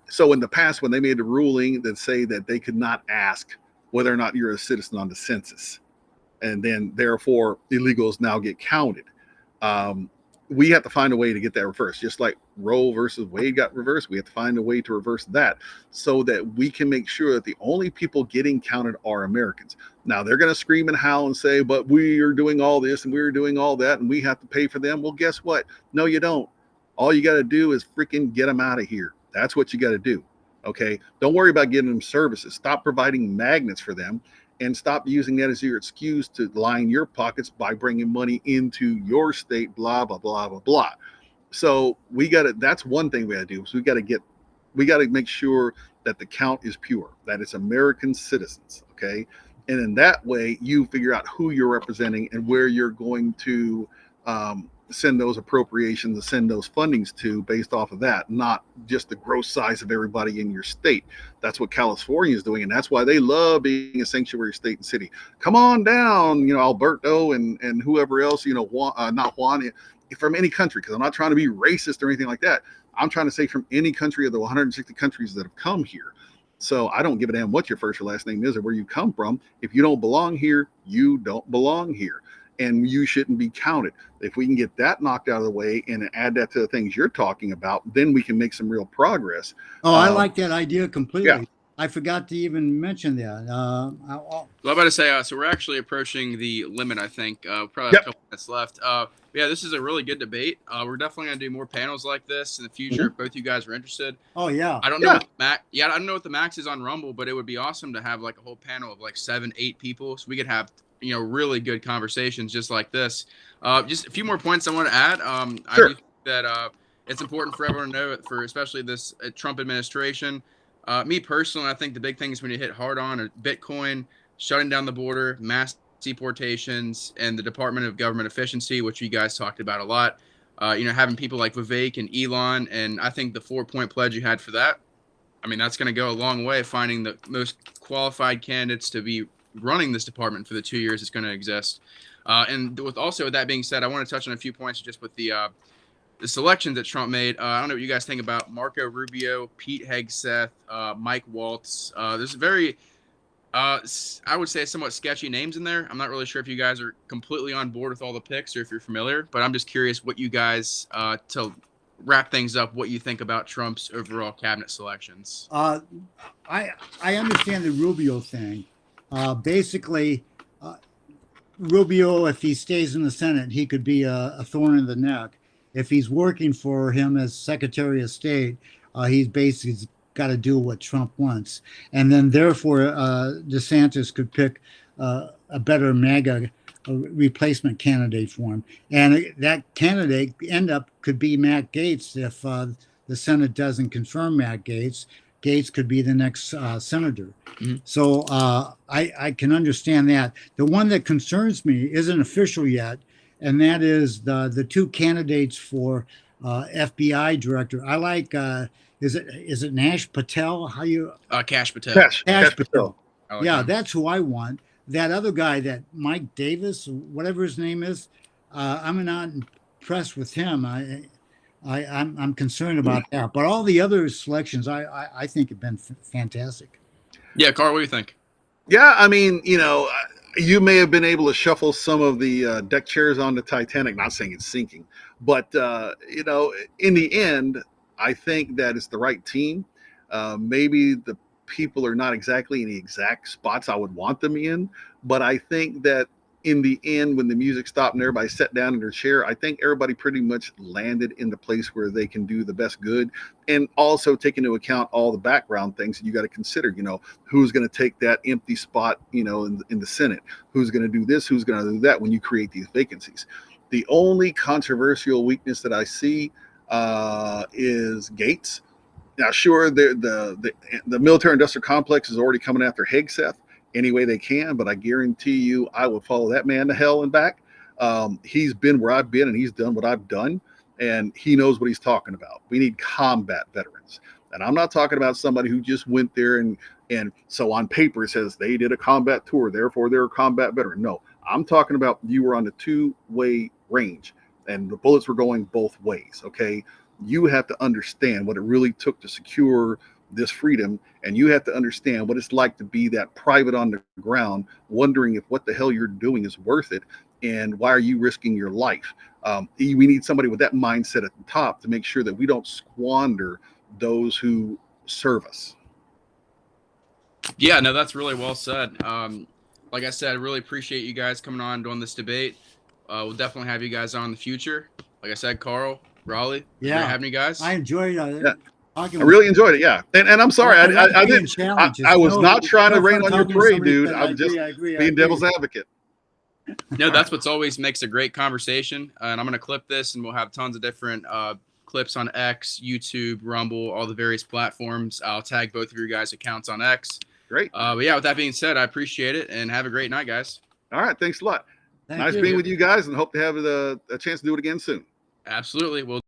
So in the past, when they made a ruling that say that they could not ask whether or not you're a citizen on the census, and then therefore illegals now get counted. We have to find a way to get that reversed, just like Roe versus Wade got reversed. We have to find a way to reverse that so that we can make sure that the only people getting counted are Americans. Now, they're going to scream and howl and say, but we are doing all this and we're doing all that and we have to pay for them. Well, guess what? No, you don't. All you got to do is freaking get them out of here. That's what you got to do. Okay. Don't worry about getting them services. Stop providing magnets for them. And stop using that as your excuse to line your pockets by bringing money into your state, blah, blah, blah, blah, blah. So that's one thing we got to do. So we got to make sure that the count is pure, that it's American citizens. Okay. And in that way, you figure out who you're representing and where you're going to send those appropriations and send those fundings to based off of that, not just the gross size of everybody in your state. That's what California is doing, and that's why they love being a sanctuary state and city. Come on down, Alberto and whoever else, not Juan, from any country, because I'm not trying to be racist or anything like that. I'm trying to say from any country of the 160 countries that have come here. So I don't give a damn what your first or last name is or where you come from. If you don't belong here, you don't belong here. And you shouldn't be counted. If we can get that knocked out of the way and add that to the things you're talking about, then we can make some real progress. Oh, I like that idea completely. Yeah. I forgot to even mention that. Well, I'm about to say, so we're actually approaching the limit, I think. Probably a couple minutes left. Yeah, this is a really good debate. We're definitely going to do more panels like this in the future if both you guys are interested. Oh, yeah. I don't know I don't know what the max is on Rumble, but it would be awesome to have like a whole panel of like 7-8 people so we could have really good conversations just like this. Just a few more points I want to add. I do think that it's important for everyone to know, for especially this Trump administration. Me personally, I think the big things when you hit hard on are Bitcoin, shutting down the border, mass deportations, and the Department of Government Efficiency, which you guys talked about a lot. Having people like Vivek and Elon, and I think the 4-point pledge you had for that, I mean, that's going to go a long way, finding the most qualified candidates to be running this department for the 2 years it's going to exist. And with that being said, I want to touch on a few points just with the selections that Trump made. I don't know what you guys think about Marco Rubio, Pete Hegseth, Mike Waltz. There's very, I would say, somewhat sketchy names in there. I'm not really sure if you guys are completely on board with all the picks or if you're familiar, but I'm just curious what you guys, to wrap things up, what you think about Trump's overall cabinet selections. I understand the Rubio thing. Basically, Rubio, if he stays in the Senate, he could be a thorn in the neck. If he's working for him as Secretary of State, he's basically got to do what Trump wants. And then therefore, DeSantis could pick a better MAGA replacement candidate for him. And that candidate could be Matt Gaetz if the Senate doesn't confirm Matt Gaetz. Gaetz could be the next senator. Mm-hmm. So I can understand that. The one that concerns me isn't official yet, and that is the two candidates for FBI director. I like, is it Nash Patel? How you? Kash Patel. Kash Patel. Yeah, that's who I want. That other guy, that Mike Davis, whatever his name is, I'm not impressed with him. I'm concerned about that, but all the other selections I think have been fantastic. Yeah, Carl, what do you think? Yeah, I mean, you may have been able to shuffle some of the deck chairs on the Titanic. Not saying it's sinking, but in the end, I think that it's the right team. Maybe the people are not exactly in the exact spots I would want them in, but I think that in the end, when the music stopped and everybody sat down in their chair, I think everybody pretty much landed in the place where they can do the best good, and also take into account all the background things that you got to consider. Who's going to take that empty spot, in the Senate? Who's going to do this? Who's going to do that when you create these vacancies? The only controversial weakness that I see is Gaetz. Now, sure, the military-industrial complex is already coming after Hegseth any way they can, but I guarantee you I will follow that man to hell and back. He's been where I've been and he's done what I've done, and he knows what he's talking about. We need combat veterans. And I'm not talking about somebody who just went there and so on paper it says they did a combat tour, therefore they're a combat veteran. No, I'm talking about you were on the two-way range and the bullets were going both ways, okay? You have to understand what it really took to secure this freedom, and you have to understand what it's like to be that private on the ground, wondering if what the hell you're doing is worth it, and why are you risking your life? We need somebody with that mindset at the top to make sure that we don't squander those who serve us. Yeah, no, that's really well said. Like I said, I really appreciate you guys coming on doing this debate. We'll definitely have you guys on in the future. Like I said, Carl, Roleigh, great having you guys. I enjoyed it. I really enjoyed it. Yeah. And I'm sorry. I didn't. I was not trying to rain on your parade, dude. I'm just being devil's advocate. No, that's what's always makes a great conversation. And I'm going to clip this and we'll have tons of different clips on X, YouTube, Rumble, all the various platforms. I'll tag both of your guys' accounts on X. Great. But yeah, with that being said, I appreciate it and have a great night, guys. All right. Thanks a lot. Nice being with you guys and hope to have a chance to do it again soon. Absolutely. We'll